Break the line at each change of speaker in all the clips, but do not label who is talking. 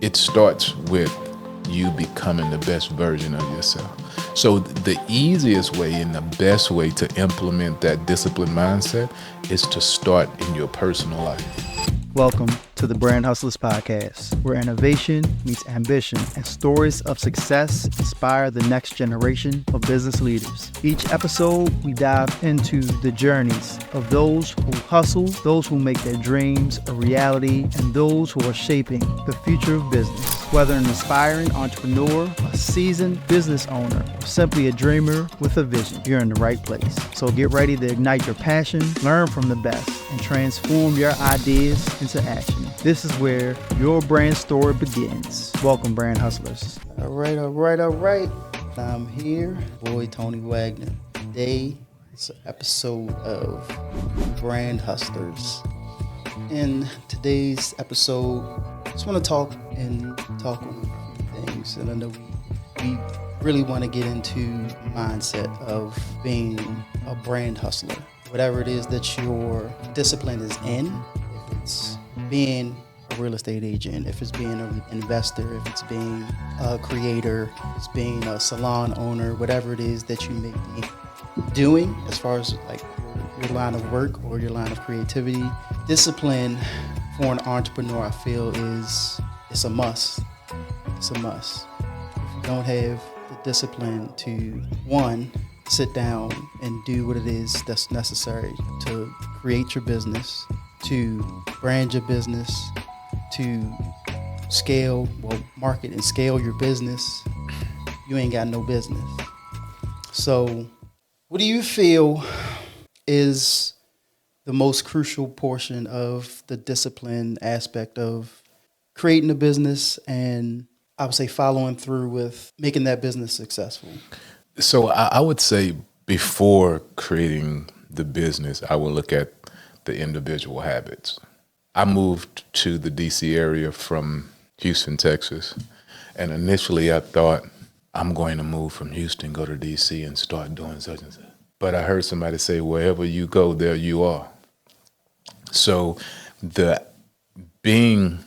it starts with you becoming the best version of yourself. So the easiest way and the best way to implement that disciplined mindset is to start in your personal life.
Welcome to the Brand Hustlers Podcast, where innovation meets ambition and stories of success inspire the next generation of business leaders. Each episode, we dive into the journeys of those who hustle, those who make their dreams a reality, and those who are shaping the future of business. Whether an aspiring entrepreneur, a seasoned business owner, or simply a dreamer with a vision, you're in the right place. So get ready to ignite your passion, learn from the best, and transform your ideas into action. This is where your brand story begins. Welcome, Brand Hustlers. All right. I'm here, boy, Tony Wagner. Today, it's an episode of Brand Hustlers. In today's episode, I just want to talk on a few things. And I know we really want to get into the mindset of being a brand hustler. Whatever it is that your discipline is in, if it's being a real estate agent, if it's being an investor, if it's being a creator, if it's being a salon owner, whatever it is that you may be doing as far as like your line of work or your line of creativity, discipline for an entrepreneur, I feel it's a must. It's a must. If you don't have the discipline to, one, sit down and do what it is that's necessary to create your business, to brand your business, to market and scale your business, you ain't got no business. So what do you feel is the most crucial portion of the discipline aspect of creating a business and, I would say, following through with making that business successful?
So I would say before creating the business, I would look at the individual habits. I moved to the DC area from Houston, Texas. And initially I thought, I'm going to move from Houston, go to DC and start doing such and such. But I heard somebody say, wherever you go, there you are. So the being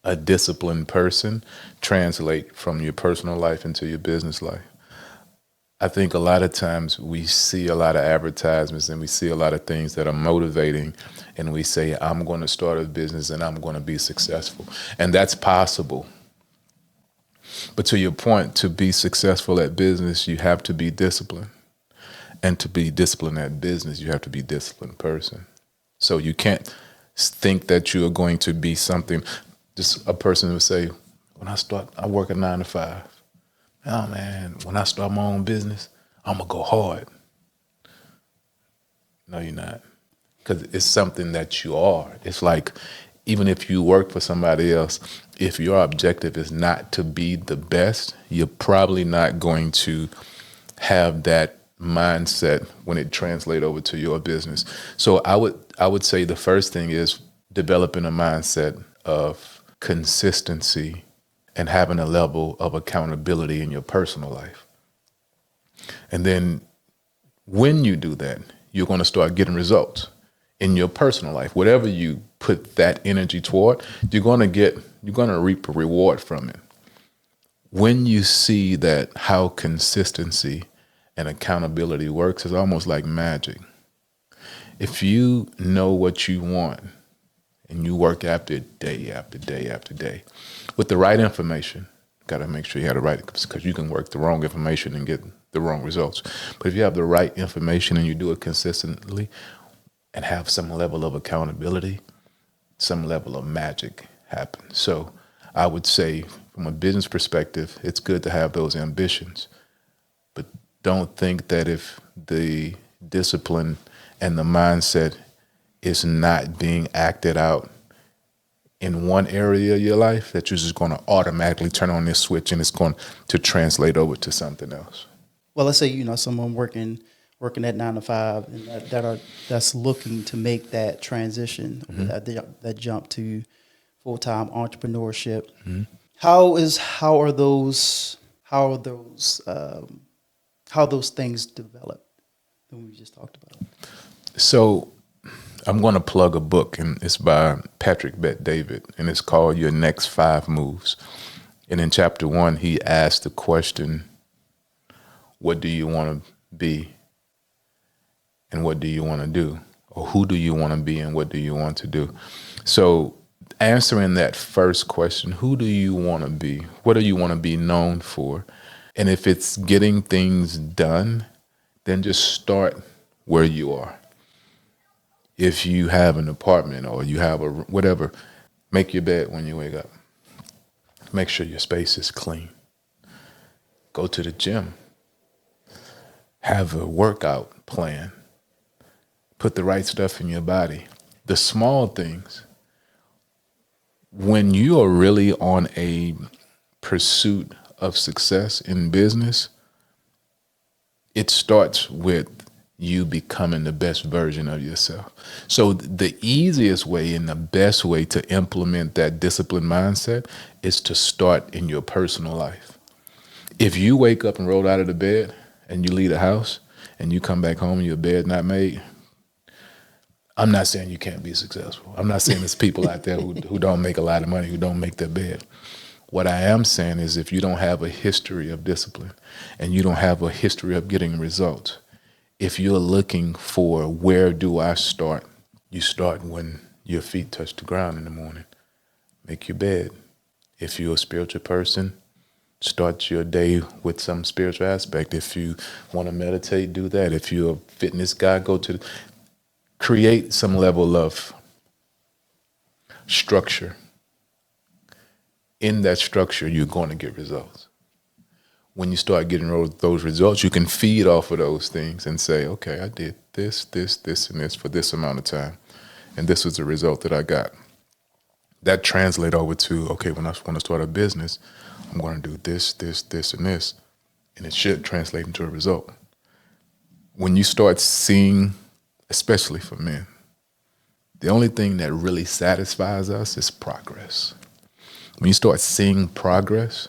a disciplined person translate from your personal life into your business life. I think a lot of times we see a lot of advertisements and we see a lot of things that are motivating, and we say, I'm going to start a business and I'm going to be successful. And that's possible. But to your point, to be successful at business, you have to be disciplined. And to be disciplined at business, you have to be a disciplined person. So you can't think that you are going to be something. Just a person would say, when I work a 9 to 5. Oh man, when I start my own business, I'm gonna go hard. No, you're not. Because it's something that you are. It's like, even if you work for somebody else, if your objective is not to be the best, you're probably not going to have that mindset when it translates over to your business. So I would say the first thing is developing a mindset of consistency and having a level of accountability in your personal life. And then when you do that, you're going to start getting results in your personal life. Whatever you put that energy toward, you're going to reap a reward from it. When you see that how consistency and accountability works, it's almost like magic. If you know what you want and you work after it day after day after day, with the right information, got to make sure you have the right, because you can work the wrong information and get the wrong results. But if you have the right information and you do it consistently and have some level of accountability, some level of magic happens. So I would say from a business perspective, it's good to have those ambitions, but don't think that if the discipline and the mindset is not being acted out in one area of your life, that you're just going to automatically turn on this switch and it's going to translate over to something else.
Well, let's say, someone working at 9 to 5 and that's looking to make that transition, that jump to full-time entrepreneurship. Mm-hmm. How are those things developed that we just talked about?
So I'm going to plug a book, and it's by Patrick Bet David, and it's called Your Next 5 Moves. And in chapter 1, he asked the question, what do you want to be and what do you want to do? Or who do you want to be and what do you want to do? So answering that first question, who do you want to be? What do you want to be known for? And if it's getting things done, then just start where you are. If you have an apartment or you have a whatever, make your bed when you wake up. Make sure your space is clean. Go to the gym. Have a workout plan. Put the right stuff in your body. The small things. When you are really on a pursuit of success in business, it starts with you becoming the best version of yourself. So the easiest way and the best way to implement that disciplined mindset is to start in your personal life. If you wake up and roll out of the bed and you leave the house and you come back home and your bed not made, I'm not saying you can't be successful. I'm not saying there's people out there who don't make a lot of money, who don't make their bed. What I am saying is if you don't have a history of discipline and you don't have a history of getting results, if you're looking for where do I start, you start when your feet touch the ground in the morning. Make your bed. If you're a spiritual person, start your day with some spiritual aspect. If you want to meditate, do that. If you're a fitness guy, create some level of structure. In that structure, you're going to get results. When you start getting those results, you can feed off of those things and say, okay, I did this, and this for this amount of time. And this was the result that I got. That translates over to, okay, when I want to start a business, I'm going to do this, and this. And it should translate into a result. When you start seeing, especially for men, the only thing that really satisfies us is progress. When you start seeing progress,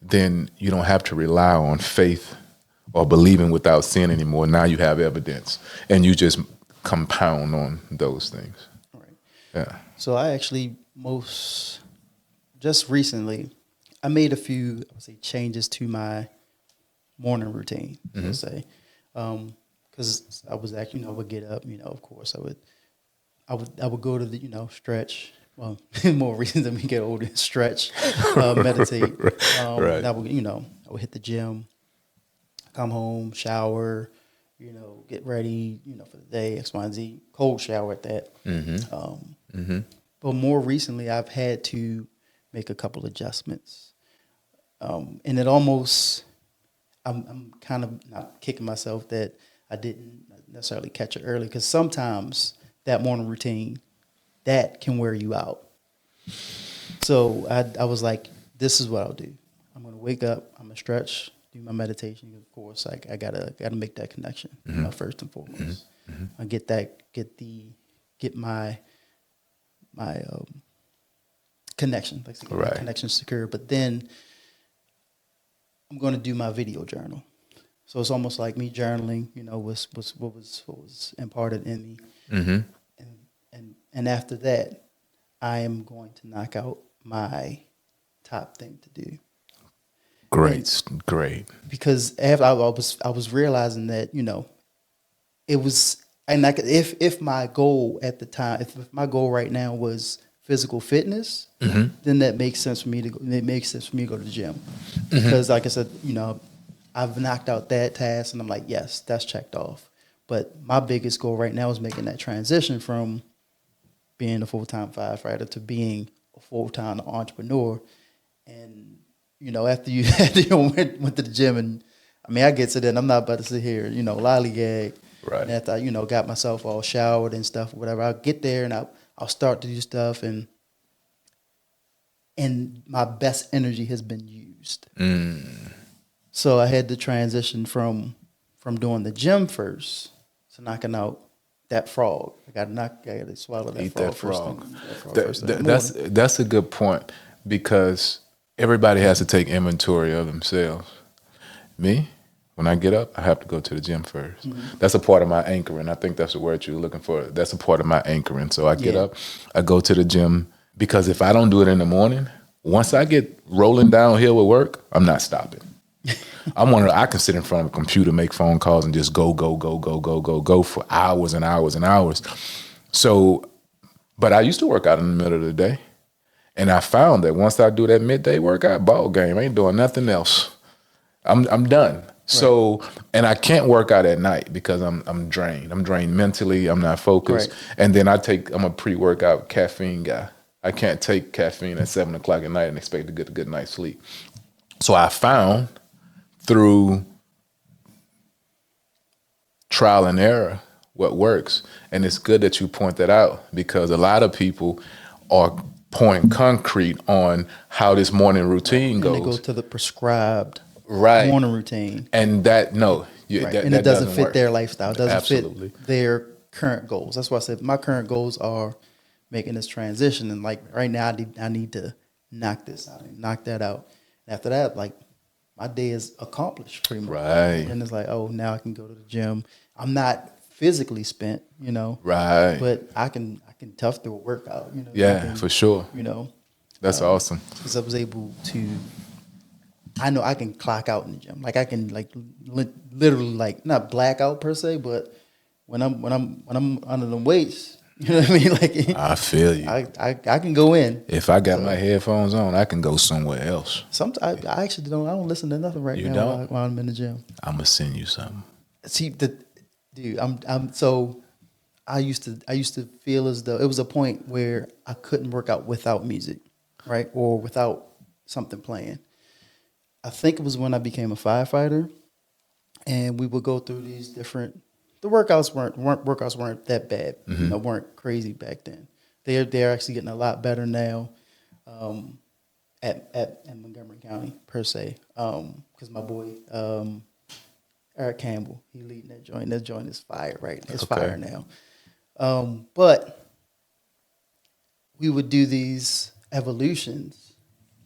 then you don't have to rely on faith or believing without seeing anymore. Now you have evidence, and you just compound on those things.
Right.
Yeah.
So I actually just recently, I made a few, I would say, changes to my morning routine, let's say. Because I was actually, I would get up, of course, I would go to the, stretch. Well, more reasons that we get older, stretch, meditate.
Right.
And I would hit the gym, come home, shower, get ready, for the day, X, Y, and Z. Cold shower at that. But more recently, I've had to make a couple adjustments, and it almost, I'm kind of not kicking myself that I didn't necessarily catch it early, because sometimes that morning routine, that can wear you out. So I was like, this is what I'll do. I'm going to wake up, I'm going to stretch, do my meditation. Of course, I gotta make that connection, first and foremost. I get my connection, basically,
right.
my connection secure. But then I'm going to do my video journal. So it's almost like me journaling, what was imparted in me. And after that, I am going to knock out my top thing to do.
Great.
Because after I was realizing that, it was, and like if my goal at the time, if my goal right now was physical fitness, then that makes sense for me to go. It makes sense for me to go to the gym, because like I said, I've knocked out that task, and I'm like, yes, that's checked off. But my biggest goal right now is making that transition from being a full-time firefighter to being a full-time entrepreneur. And, after you went to the gym, and I get to that, and I'm not about to sit here, lollygag.
Right.
And after I, got myself all showered and stuff, whatever, I'll get there and I'll start to do stuff, and my best energy has been used. So I had to transition from doing the gym first to knocking out that frog. I got to swallow that frog.
That's a good point, because everybody has to take inventory of themselves. Me, when I get up, I have to go to the gym first. That's a part of my anchoring. I think that's the word you're looking for. That's a part of my anchoring. So I get up, I go to the gym, because if I don't do it in the morning, Once I get rolling downhill with work, I'm not stopping. I can sit in front of a computer, make phone calls, and just go for hours and hours and hours. So, but I used to work out in the middle of the day, and I found that once I do that midday workout, ball game, I ain't doing nothing else. I'm done. Right. So, and I can't work out at night because I'm drained. I'm drained mentally. I'm not focused. Right. And then I'm a pre-workout caffeine guy. I can't take caffeine at 7 o'clock at night and expect to get a good night's sleep. So I found through trial and error what works. And it's good that you point that out, because a lot of people are pouring concrete on how this morning routine goes.
And they go to the prescribed morning routine.
And that, no.
And it doesn't fit their lifestyle. It doesn't fit their current goals. That's why I said my current goals are making this transition. And like right now, I need to knock this out, knock that out. And after that, like, my day is accomplished pretty much.
Right.
And it's like, oh, now I can go to the gym. I'm not physically spent,
Right.
But I can tough through a workout,
Yeah, for sure. That's awesome.
Because I was able to, I know I can clock out in the gym. Like I can literally like not black out per se, but when I'm under the weights, you know what I mean? Like
I feel you.
I can go in.
If I got my headphones on, I can go somewhere else.
Sometimes I actually don't. I don't listen to nothing right now. You don't? While I'm in the gym.
I'm gonna send you something.
See, dude, I'm so. I used to feel as though it was a point where I couldn't work out without music, right, or without something playing. I think it was when I became a firefighter, and we would go through these different. The workouts weren't that bad, weren't crazy back then. They're actually getting a lot better now, at Montgomery County per se, because my boy Eric Campbell, he leading that joint. That joint is fire, right? It's fire now. But we would do these evolutions,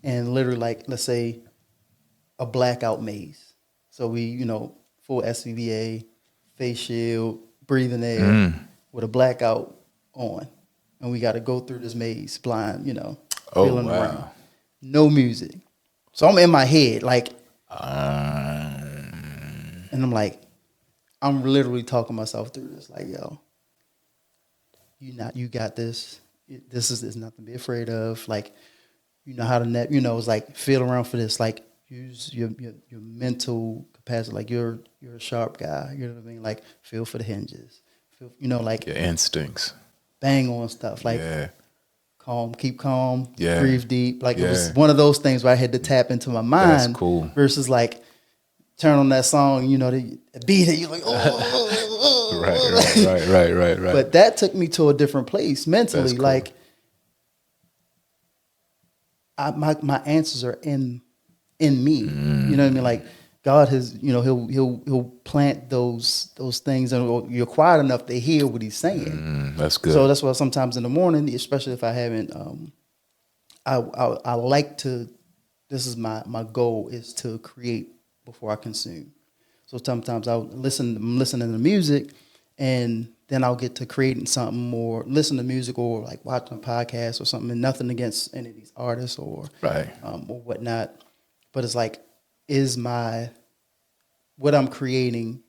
and literally, like, let's say a blackout maze. So we, full SCBA. Face shield, breathing air with a blackout on. And we got to go through this maze blind, feeling around. No music. So I'm in my head, like, and I'm like, I'm literally talking myself through this. Like, yo, you got this. This is nothing to be afraid of. Like, you know how to it's like feel around for this. Like, use your mental capacity. Like you're a sharp guy. You know what I mean? Like feel for the hinges. Feel, like
your instincts.
Bang on stuff. Like calm, keep calm.
Yeah.
Breathe deep. Like it was one of those things where I had to tap into my mind.
That's cool.
Versus like turn on that song. The beat it. You're like, oh.
Right.
But that took me to a different place mentally. Cool. Like my answers are in me. You know what I mean? Like God has, he'll plant those things, and you're quiet enough to hear what he's saying.
That's good.
So that's why sometimes in the morning, especially if I haven't, I like to. This is my goal is to create before I consume. So sometimes I'm listening to music, and then I'll get to creating something, or listen to music, or like watching a podcast or something. And nothing against any of these artists or or whatnot. But it's like, is what I'm creating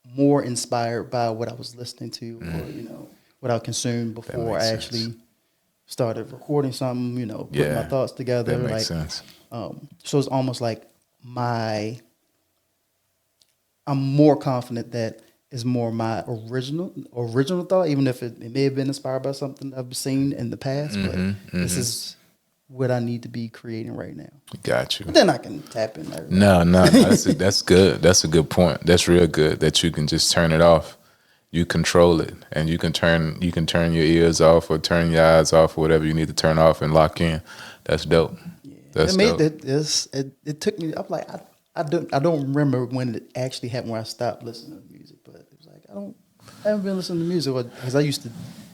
more inspired by what I was listening to, or what I consumed before I actually started recording something, putting my thoughts together.
That makes sense.
So it's almost like I'm more confident that is more my original thought, even if it may have been inspired by something I've seen in the past. But this is what I need to be creating right now.
Got you.
But then I can tap in there.
No, that's good. That's a good point. That's real good that you can just turn it off. You control it, and you can turn your ears off or turn your eyes off or whatever you need to turn off and lock in. That's dope. Yeah. That's dope.
It took me. I'm like, I don't remember when it actually happened where I stopped listening to music, but it was like I haven't been listening to music because I used to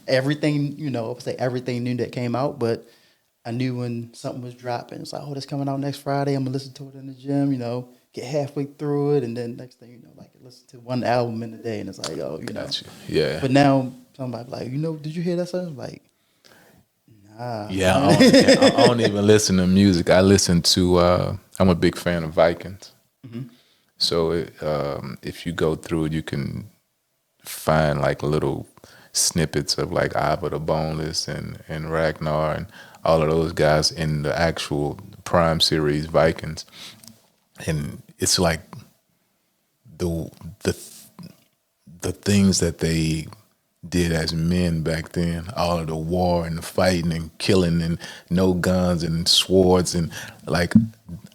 everything new that came out, but I knew when something was dropping. It's like, oh, that's coming out next Friday. I'm gonna listen to it in the gym. Get halfway through it, and then next thing you know, like listen to one album in a day, and it's like, oh,
Got you. Yeah.
But now somebody like, did you hear that song? I'm like,
Yeah, I don't even listen to music. I listen to. I'm a big fan of Vikings. So if you go through it, you can find like little snippets of like Ivar the Boneless and Ragnar and all of those guys in the actual Prime series Vikings, and it's like the the the things that they did as men back then, all of the war and the fighting and killing and no guns and swords, and like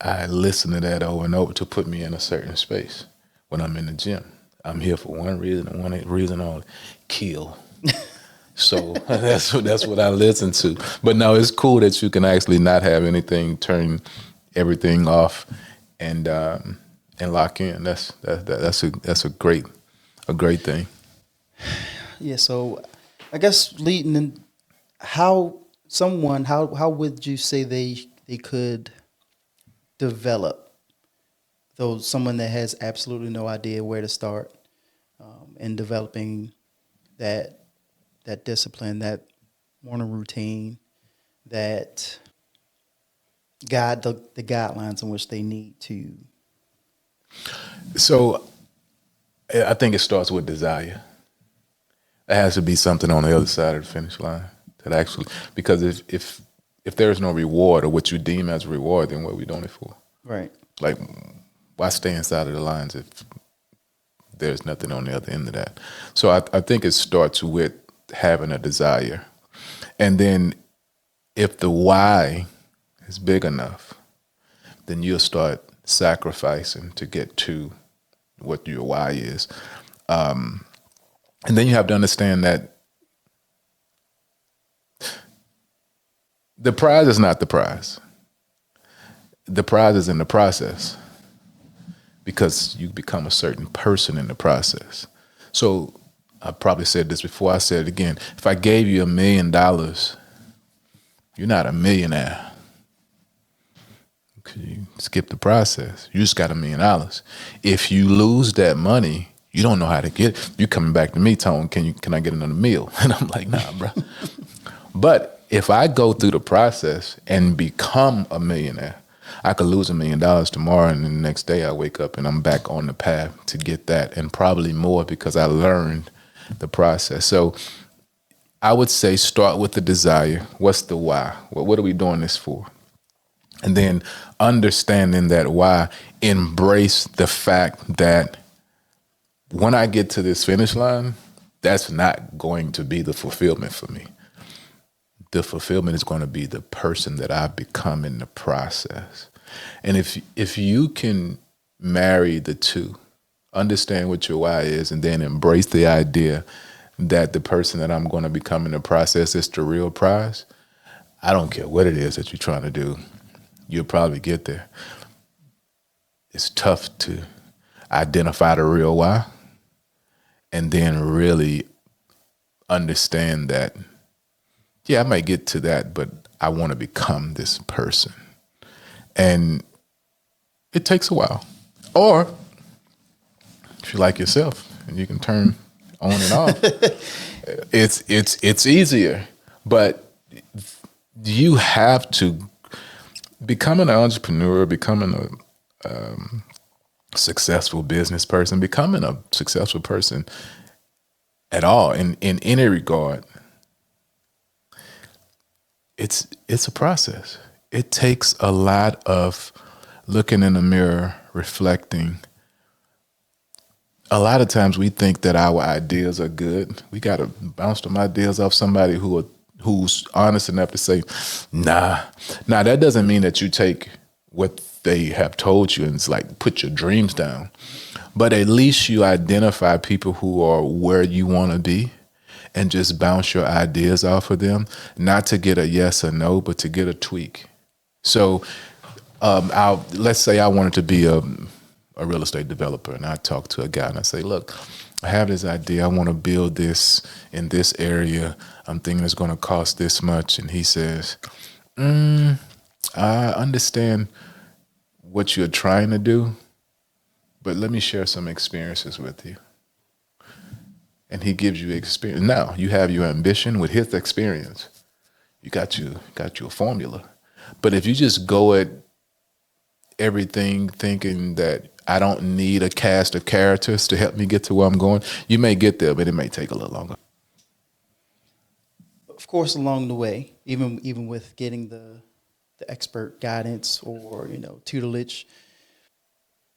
I listen to that over and over to put me in a certain space when I'm in the gym. I'm here for one reason and one reason only: kill. So that's what I listen to. But no, it's cool that you can actually not have anything, turn everything off, and lock in. That's a great thing.
Yeah, so I guess leading in how would you say they could develop those someone that has absolutely no idea where to start in developing that discipline, that morning routine, that guide the guidelines in which they need to.
So I think it starts with desire. There has to be something on the other side of the finish line that actually, because if there's no reward or what you deem as a reward, then what are we doing it for?
Right.
Like, why stay inside of the lines if there's nothing on the other end of that? So I think it starts with having a desire. And then if the why is big enough, then you'll start sacrificing to get to what your why is. And then you have to understand that the prize is not the prize. The prize is in the process, because you become a certain person in the process. So I probably said this before, I said it again. If I gave you $1 million, you're not a millionaire. You skip the process. You just got $1 million. If you lose that money, you don't know how to get it. You coming back to me, Tone, can I get another meal? And I'm like, nah, bro. But if I go through the process and become a millionaire, I could lose $1 million tomorrow, and the next day I wake up and I'm back on the path to get that, and probably more, because I learned the process. So I would say start with the desire. What's the why? What are we doing this for? And then understanding that why, embrace the fact that when I get to this finish line, that's not going to be the fulfillment for me. The fulfillment is going to be the person that I've become in the process. And if you can marry the two, understand what your why is, and then embrace the idea that the person that I'm going to become in the process is the real prize, I don't care what it is that you're trying to do, you'll probably get there. It's tough to identify the real why and then really understand that, yeah, I might get to that, but I want to become this person. And it takes a while. Or if you like yourself and you can turn on and off, it's easier. But you have to, becoming an entrepreneur, becoming a successful business person, becoming a successful person at all in any regard, it's a process. It takes a lot of looking in the mirror, reflecting. A lot of times we think that our ideas are good. We got to bounce them ideas off somebody who's honest enough to say, nah. Now, that doesn't mean that you take what they have told you and it's like put your dreams down. But at least you identify people who are where you want to be and just bounce your ideas off of them, not to get a yes or no, but to get a tweak. So let's say I wanted to be a real estate developer, and I talk to a guy and I say, look, I have this idea. I want to build this in this area. I'm thinking it's going to cost this much. And he says, I understand what you're trying to do, but let me share some experiences with you. And he gives you experience. Now you have your ambition with his experience. you got you a formula. But if you just go at everything thinking that I don't need a cast of characters to help me get to where I'm going, you may get there, but it may take a little longer.
Of course, along the way, even with getting the expert guidance or tutelage,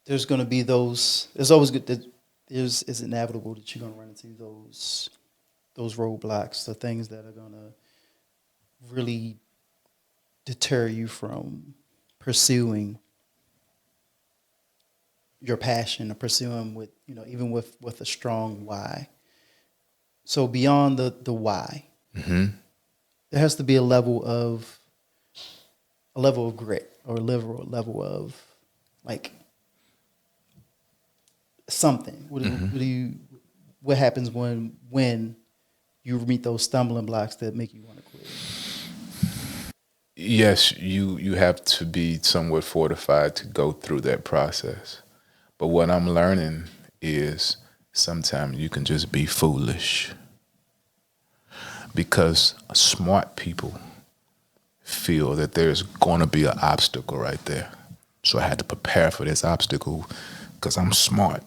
there's going to be those. There's always good. It's inevitable that you're going to run into those roadblocks, the things that are going to really deter you from pursuing your passion or pursuing with even with a strong why. So beyond the why, there has to be a level of grit or a level of like something. What happens when you meet those stumbling blocks that make you want to quit?
Yes, you have to be somewhat fortified to go through that process. But what I'm learning is sometimes you can just be foolish, because smart people feel that there's going to be an obstacle right there. So I had to prepare for this obstacle because I'm smart.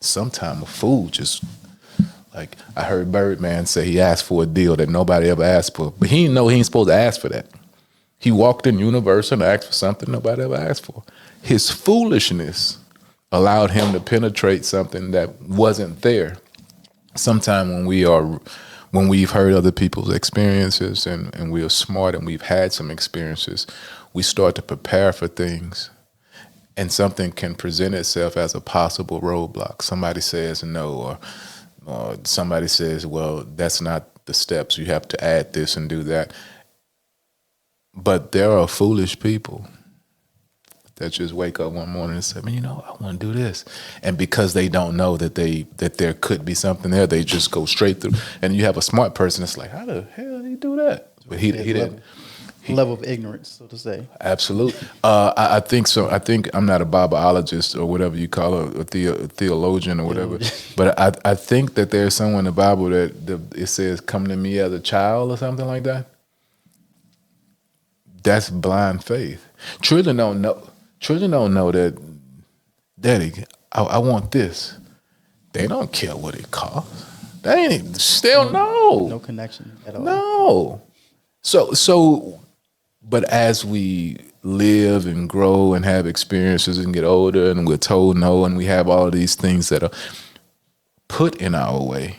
Sometimes a fool just, like I heard Birdman say, he asked for a deal that nobody ever asked for, but he didn't know he ain't supposed to ask for that. He walked in Universal and asked for something nobody ever asked for. His foolishness allowed him to penetrate something that wasn't there. Sometimes when we've heard other people's experiences and we are smart and we've had some experiences, we start to prepare for things, and something can present itself as a possible roadblock. Somebody says no, or somebody says, well, that's not the steps. You have to add this and do that. But there are foolish people that just wake up one morning and say, man, I want to do this. And because they don't know that there could be something there, they just go straight through. And you have a smart person that's like, how the hell did he do that? But he didn't.
Level of ignorance, so to say.
Absolutely. I think so. I think I'm not a Bibleologist or whatever you call it, a theologian or whatever. But I think that there's somewhere in the Bible that it says, come to me as a child or something like that. That's blind faith. Children don't know that, Daddy, I want this. They don't care what it costs. They don't know.
No connection at all.
No. But as we live and grow and have experiences and get older and we're told no and we have all of these things that are put in our way,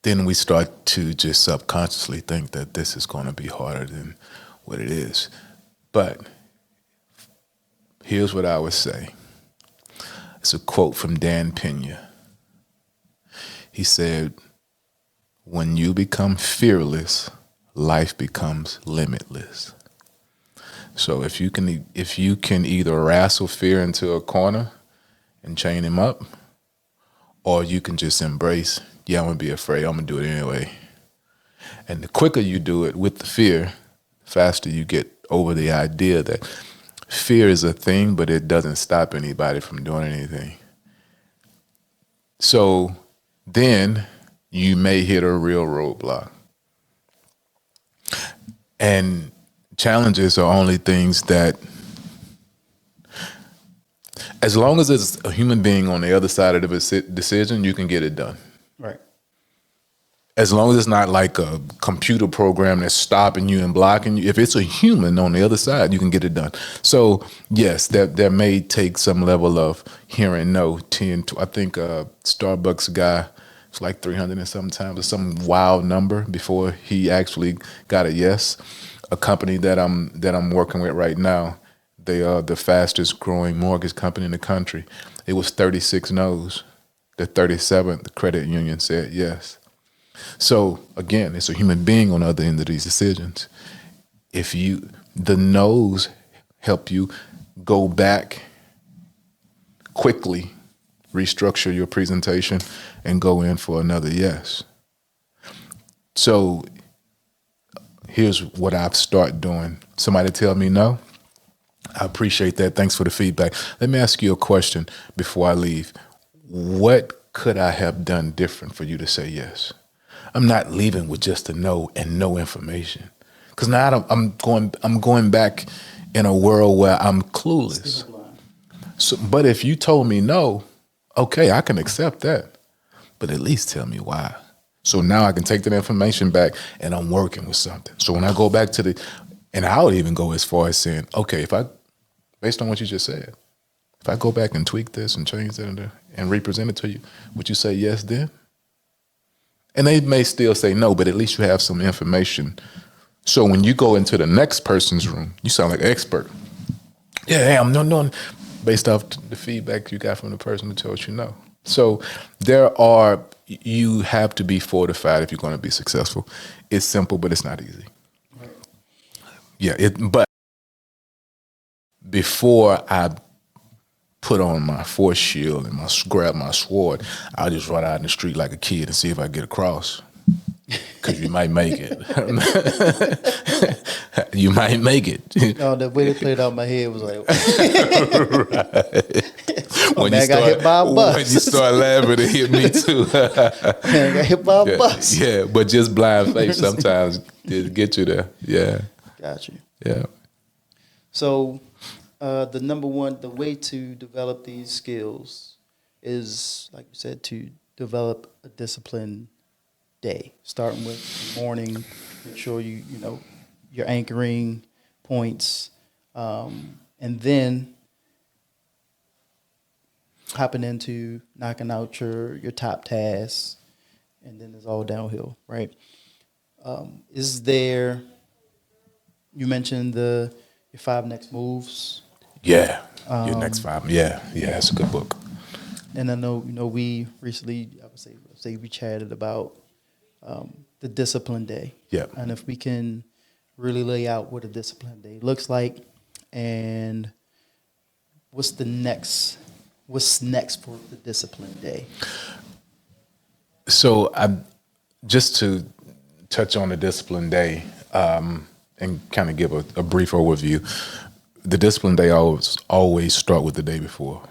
then we start to just subconsciously think that this is going to be harder than what it is. But here's what I would say. It's a quote from Dan Pena. He said, when you become fearless, life becomes limitless. So if you can either wrestle fear into a corner and chain him up, or you can just embrace, I'm going to be afraid, I'm going to do it anyway. And the quicker you do it with the fear, the faster you get over the idea that fear is a thing, but it doesn't stop anybody from doing anything. So then you may hit a real roadblock. And challenges are only things that, as long as there's a human being on the other side of the decision, you can get it done.
Right.
As long as it's not like a computer program that's stopping you and blocking you. If it's a human on the other side, you can get it done. So yes, there may take some level of hearing no. I think Starbucks guy, it's like 300 and something times or some wild number before he actually got a yes. A company that I'm working with right now, they are the fastest growing mortgage company in the country. It was 36 no's. The 37th, the credit union said yes. So again, it's a human being on the other end of these decisions. The no's help you go back quickly, restructure your presentation, and go in for another yes. So here's what I've started doing. Somebody tell me no. I appreciate that. Thanks for the feedback. Let me ask you a question before I leave. What could I have done different for you to say yes? I'm not leaving with just a no and no information. Because now I'm going back in a world where I'm clueless. So, but if you told me no, okay, I can accept that. But at least tell me why. So now I can take that information back and I'm working with something. So when I go back to and I would even go as far as saying, okay, based on what you just said, if I go back and tweak this and change that and represent it to you, would you say yes then? And they may still say no, but at least you have some information. So when you go into the next person's room, you sound like an expert. Yeah, I'm no, based off the feedback you got from the person who told you no. So you have to be fortified if you're going to be successful. It's simple, but it's not easy. Right. Yeah, but before I put on my force shield and grab my sword, I'll just run out in the street like a kid and see if I get across. Because you might make it. You might make it.
No, the way they played out in my head was like,
right.
When I got hit by a bus.
When you start laughing, it hit me too.
Man, I got hit by a bus.
Yeah, but just blind faith sometimes get you there. Yeah.
Got you.
Yeah.
So the way to develop these skills is, like you said, to develop a disciplined day, starting with the morning. Make sure you're anchoring points, and then hopping into knocking out your top tasks, and then it's all downhill, right? Is there? You mentioned your 5 next moves.
Yeah, your next 5. Yeah, it's a good book.
And I know we recently, I would say we chatted about the discipline day.
Yeah.
And if we can really lay out what a discipline day looks like, and what's next for the discipline day.
So just to touch on the discipline day and kind of give a brief overview. The discipline day always start with the day before.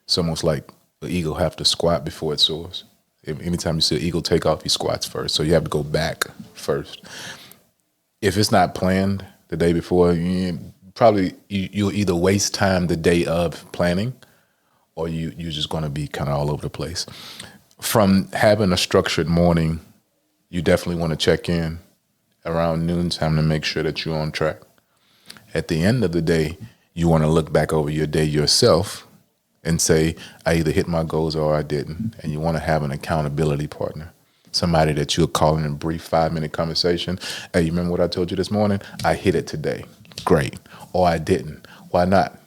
It's almost like the eagle have to squat before it soars. Anytime you see an eagle take off, he squats first. So you have to go back first. If it's not planned the day before, you'll either waste time the day of planning, or you're just going to be kind of all over the place. From having a structured morning, you definitely want to check in around noontime to make sure that you're on track. At the end of the day, you want to look back over your day yourself and say, I either hit my goals or I didn't. And you want to have an accountability partner, somebody that you'll call in a brief 5-minute conversation. Hey, you remember what I told you this morning? I hit it today. Great. Or I didn't. Why not?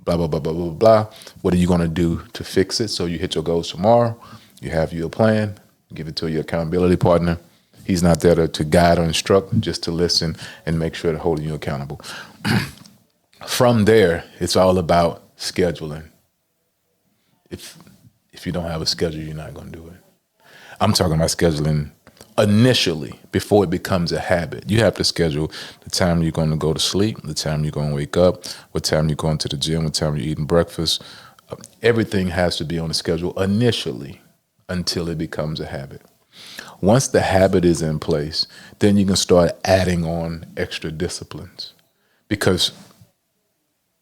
Blah, blah, blah, blah, blah, blah. What are you going to do to fix it so you hit your goals tomorrow? You have your plan. Give it to your accountability partner. He's not there to guide or instruct, just to listen and make sure to hold you accountable. From there, it's all about scheduling. If you don't have a schedule, you're not going to do it. I'm talking about scheduling initially before it becomes a habit. You have to schedule the time you're going to go to sleep, the time you're going to wake up, what time you're going to the gym, what time you're eating breakfast. Everything has to be on the schedule initially until it becomes a habit. Once the habit is in place, then you can start adding on extra disciplines, because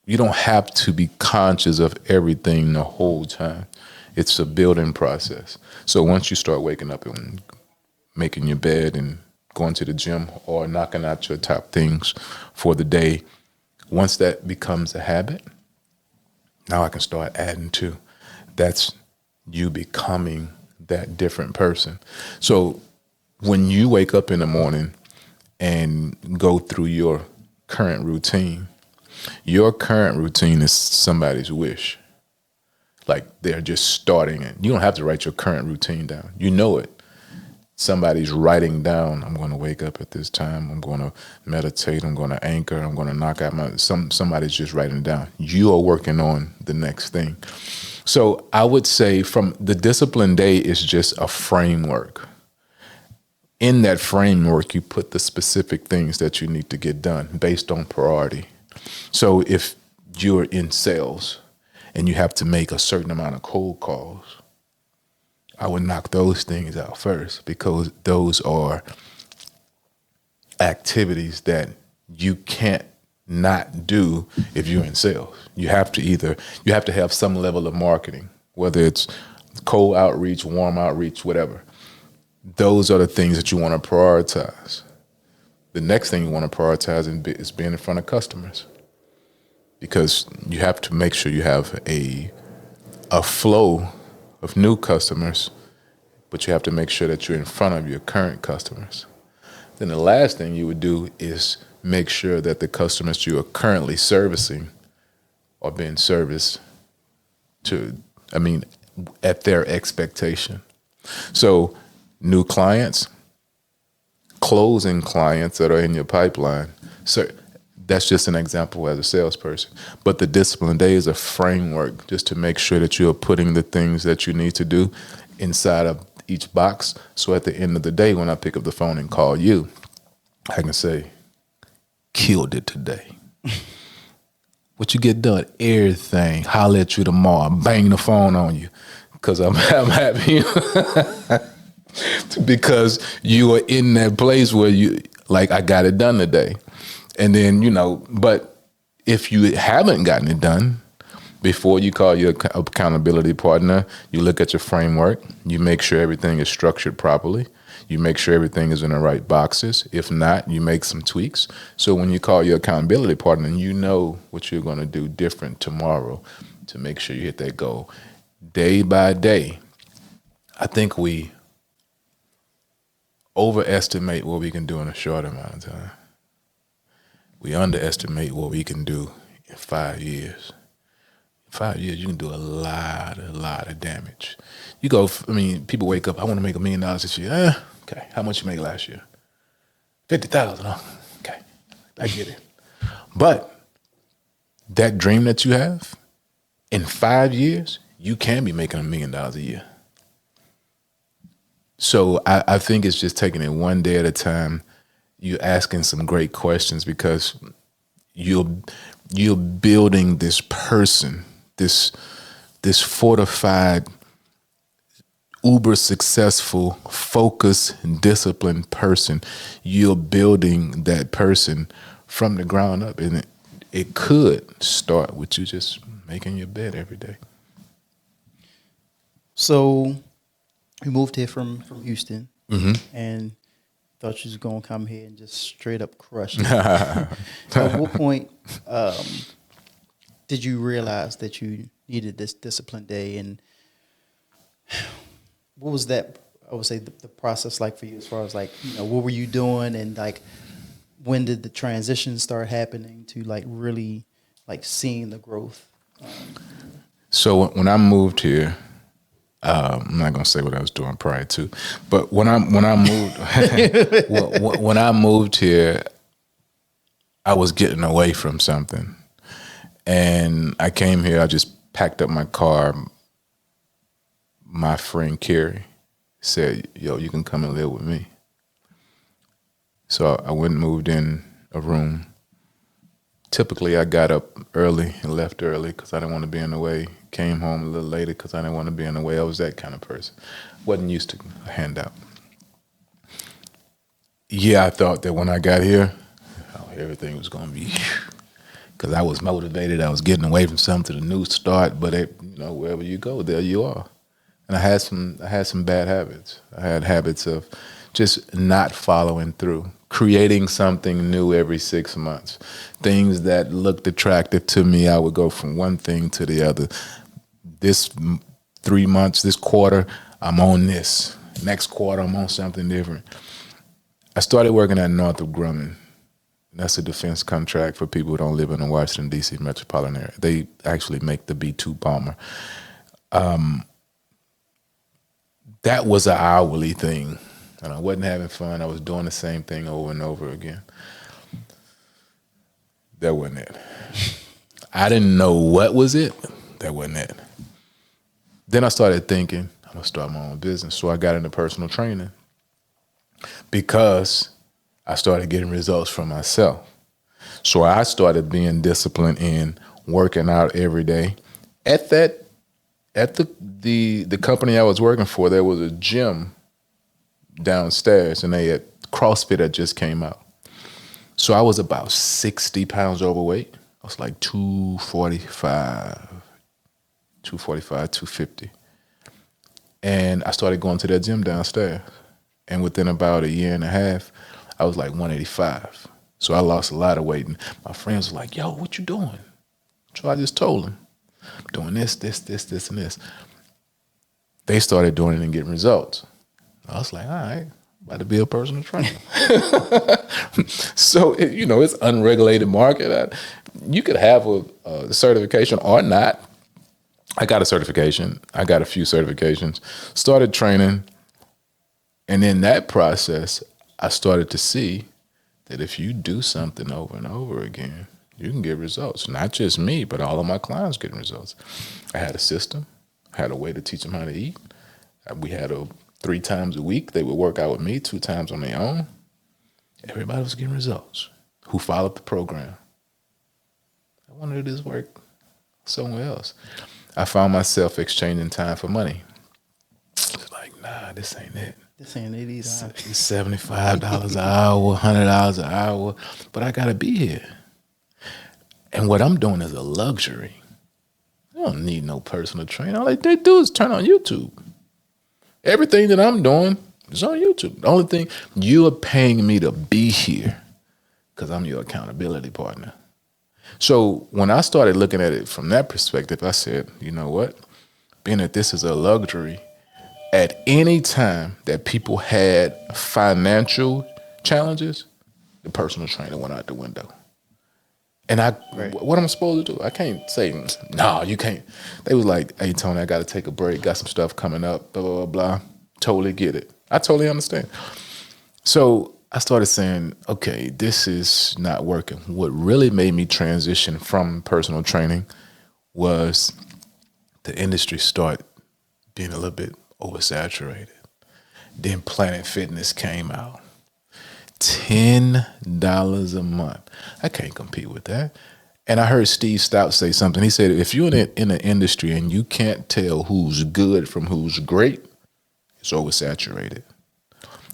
you don't have to be conscious of everything the whole time. It's a building process. So once you start waking up and making your bed and going to the gym or knocking out your top things for the day, once that becomes a habit, now I can start adding to. That's you becoming that different person. So when you wake up in the morning and go through your current routine is somebody's wish. Like they're just starting it. You don't have to write your current routine down. You know it. Somebody's writing down, I'm going to wake up at this time. I'm going to meditate. I'm going to anchor. I'm going to knock out somebody's just writing it down. You are working on the next thing. So I would say from the discipline day is just a framework. In that framework, you put the specific things that you need to get done based on priority. So if you're in sales and you have to make a certain amount of cold calls, I would knock those things out first, because those are activities that you can't not do if you're in sales. You have to have some level of marketing, whether it's cold outreach, warm outreach, whatever. Those are the things that you want to prioritize. The next thing you want to prioritize is being in front of customers, because you have to make sure you have a flow of new customers, but you have to make sure that you're in front of your current customers. Then the last thing you would do is make sure that the customers you are currently servicing are being serviced at their expectation. So new clients, closing clients that are in your pipeline. So that's just an example as a salesperson. But the discipline day is a framework just to make sure that you are putting the things that you need to do inside of each box. So at the end of the day, when I pick up the phone and call you, I can say, killed it today. What you get done? Everything. Holler at you tomorrow. Bang the phone on you. Because I'm happy. Because you are in that place where I got it done today. And then, but if you haven't gotten it done, before you call your accountability partner, you look at your framework, you make sure everything is structured properly, you make sure everything is in the right boxes. If not, you make some tweaks. So when you call your accountability partner, you know what you're going to do different tomorrow to make sure you hit that goal. Day by day, I think we overestimate what we can do in a short amount of time. We underestimate what we can do in 5 years. 5 years, you can do a lot of damage. People wake up, I want to make $1 million this year. Okay, how much you make last year? 50,000. Oh, okay, I get it. But that dream that you have, in 5 years, you can be making $1 million a year. So I think it's just taking it one day at a time. You're asking some great questions, because you're building this person, this fortified, uber successful, focused, disciplined person. You're building that person from the ground up, and it could start with you just making your bed every day.
So you moved here from Houston,
Mm-hmm.
and thought you was going to come here and just straight up crush it. At what point did you realize that you needed this discipline day, and what was that, I would say, the process like for you, as far as what were you doing, and when did the transition start happening to really seeing the growth?
So when I moved here, I'm not gonna say what I was doing prior to, but when I moved when I moved here, I was getting away from something, and I came here. I just packed up my car. My friend Kerry said, "Yo, you can come and live with me." So I went and moved in a room. Typically, I got up early and left early because I didn't want to be in the way. Came home a little later because I didn't want to be in the way. I was that kind of person. Wasn't used to a handout. Yeah, I thought that when I got here, everything was going to be, because I was motivated. I was getting away from something, the new start. But wherever you go, there you are. And I had some bad habits. I had habits of just not following through, creating something new every 6 months. Things that looked attractive to me, I would go from one thing to the other. This 3 months, this quarter, I'm on this. Next quarter, I'm on something different. I started working at Northrop Grumman. That's a defense contract for people who don't live in the Washington, D.C. metropolitan area. They actually make the B-2 bomber. That was an hourly thing. And I wasn't having fun. I was doing the same thing over and over again. That wasn't it. I didn't know what was it. That wasn't it. Then I started thinking, I'm going to start my own business. So I got into personal training because I started getting results from myself. So I started being disciplined in working out every day. At that At the company I was working for, there was a gym downstairs, and they had CrossFit that just came out. So I was about 60 pounds overweight. I was like 250. And I started going to that gym downstairs. And within about a year and a half, I was like 185. So I lost a lot of weight. And my friends were like, yo, what you doing? So I just told them, I'm doing this, and this. They started doing it and getting results. I was like, all right, about to be a personal trainer. So, it's unregulated market. You could have a certification or not. I got a certification. I got a few certifications. Started training. And in that process, I started to see that if you do something over and over again, you can get results. Not just me, but all of my clients getting results. I had a system. I had a way to teach them how to eat. We had 3 times a week. They would work out with me 2 times on their own. Everybody was getting results who followed the program. I wanted to do this work somewhere else. I found myself exchanging time for money. It's like, nah, this ain't it.
This ain't it either.
$75 an hour, $100 an hour, but I gotta be here. And what I'm doing is a luxury. I don't need no personal trainer. All they do is turn on YouTube. Everything that I'm doing is on YouTube. The only thing, you are paying me to be here because I'm your accountability partner. So when I started looking at it from that perspective, I said, you know what? Being that this is a luxury, at any time that people had financial challenges, the personal trainer went out the window. And what am I supposed to do? I can't say, no, you can't. They was like, hey, Tony, I got to take a break. Got some stuff coming up, blah, blah, blah, blah. Totally get it. I totally understand. So I started saying, okay, this is not working. What really made me transition from personal training was the industry start being a little bit oversaturated. Then Planet Fitness came out. $10 a month. I can't compete with that. And I heard Steve Stout say something. He said, if you're in an industry and you can't tell who's good from who's great, it's oversaturated.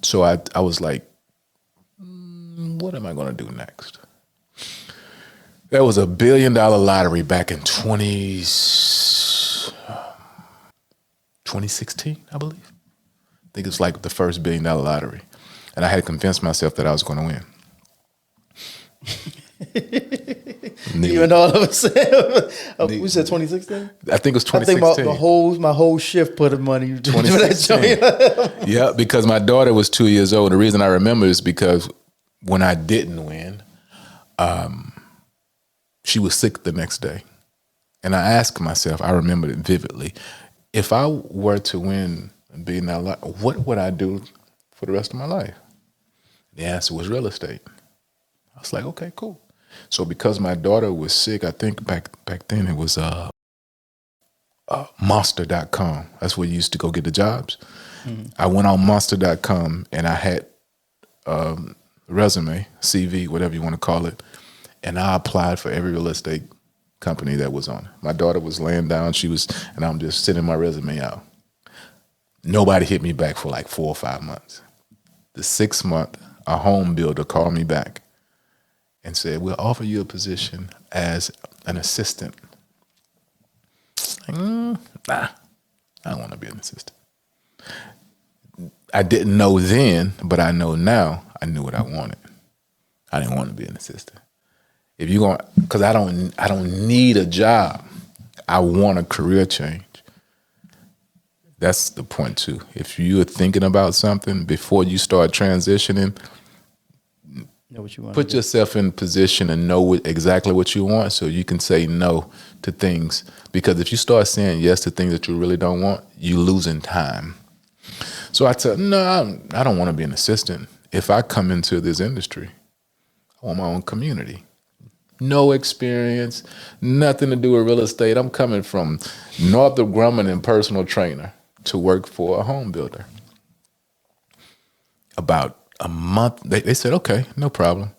So I was like, what am I going to do next? There was a $1 billion lottery back in 2016, I believe. I think it's like the first $1 billion lottery. And I had convinced myself that I was going to win.
Even all of a sudden, we said 2016?
I think it was 2016.
I think my whole shift put of money into
that. Yeah, because my daughter was 2 years old. The reason I remember is because when I didn't win, she was sick the next day. And I asked myself, I remembered it vividly, if I were to win and be in that lot, what would I do for the rest of my life? The answer was real estate. I was like, okay, cool. So because my daughter was sick, I think back then it was monster.com. That's where you used to go get the jobs. Mm-hmm. I went on monster.com and I had resume, CV, whatever you want to call it, and I applied for every real estate company that was on it. My daughter was laying down, and I'm just sending my resume out. Nobody hit me back for like 4 or 5 months. The 6th month, a home builder called me back and said, we'll offer you a position as an assistant. Nah, I don't want to be an assistant. I didn't know then, but I know now. I knew what I wanted. I didn't want to be an assistant. If you're going, because I don't need a job. I want a career change. That's the point too. If you're thinking about something before you start transitioning,
know what you want.
Put yourself in position and know exactly what you want so you can say no to things. Because if you start saying yes to things that you really don't want, you're losing time. So I tell, no, I don't want to be an assistant. If I come into this industry, I want my own community. No experience, nothing to do with real estate. I'm coming from Northrop Grumman and personal trainer to work for a home builder. About a month, they said, okay, no problem.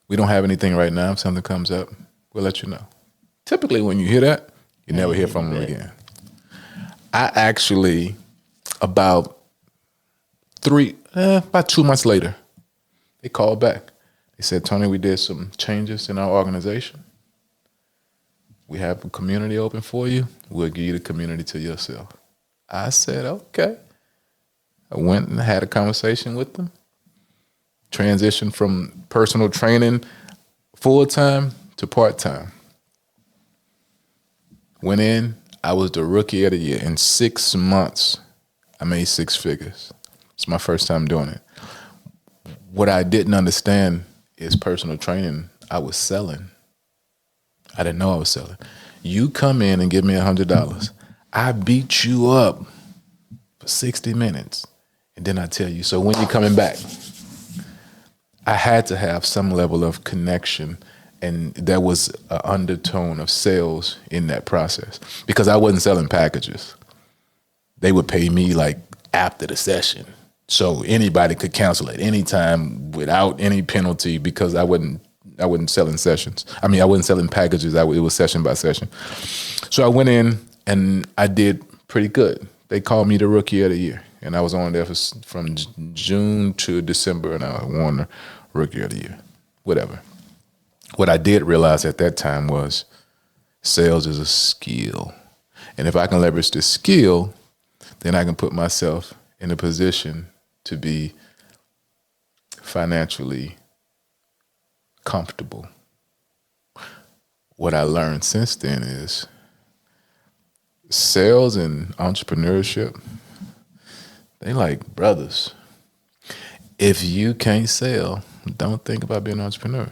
We don't have anything right now. If something comes up, we'll let you know. Typically, when you hear that, you never hear from them again. I actually, about about 2 months later, they called back. They said, Tony, we did some changes in our organization. We have a community open for you. We'll give you the community to yourself. I said, okay. I went and had a conversation with them. Transitioned from personal training full-time to part-time. Went in, I was the rookie of the year. In 6 months, I made 6 figures. It's my first time doing it. What I didn't understand is personal training, I was selling. I didn't know I was selling. You come in and give me $100. I beat you up for 60 minutes. And then I tell you, so when you coming back? I had to have some level of connection, and there was an undertone of sales in that process because I wasn't selling packages. They would pay me like after the session. So anybody could cancel at any time without any penalty because I wasn't selling sessions. I mean, I wasn't selling packages. It was session by session. So I went in and I did pretty good. They called me the rookie of the year. And I was on there from June to December, and I won the rookie of the year, whatever. What I did realize at that time was sales is a skill. And if I can leverage this skill, then I can put myself in a position to be financially comfortable. What I learned since then is sales and entrepreneurship, they like brothers. If you can't sell, don't think about being an entrepreneur.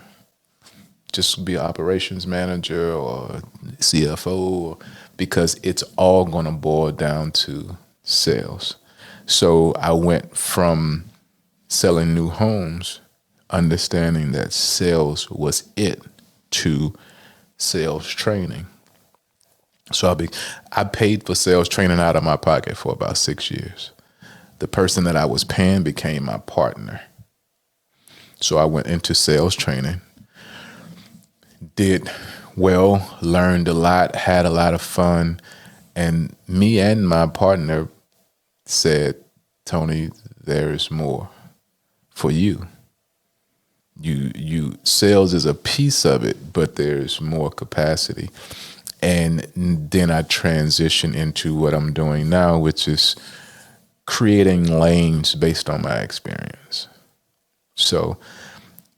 Just be an operations manager or CFO, because it's all going to boil down to sales. So I went from selling new homes, understanding that sales was it, to sales training. So I paid for sales training out of my pocket for about 6 years. The person that I was paying became my partner. So I went into sales training, did well, learned a lot, had a lot of fun. And me and my partner said, Tony, there is more for you. You sales is a piece of it, but there's more capacity. And then I transitioned into what I'm doing now, which is creating lanes based on my experience. So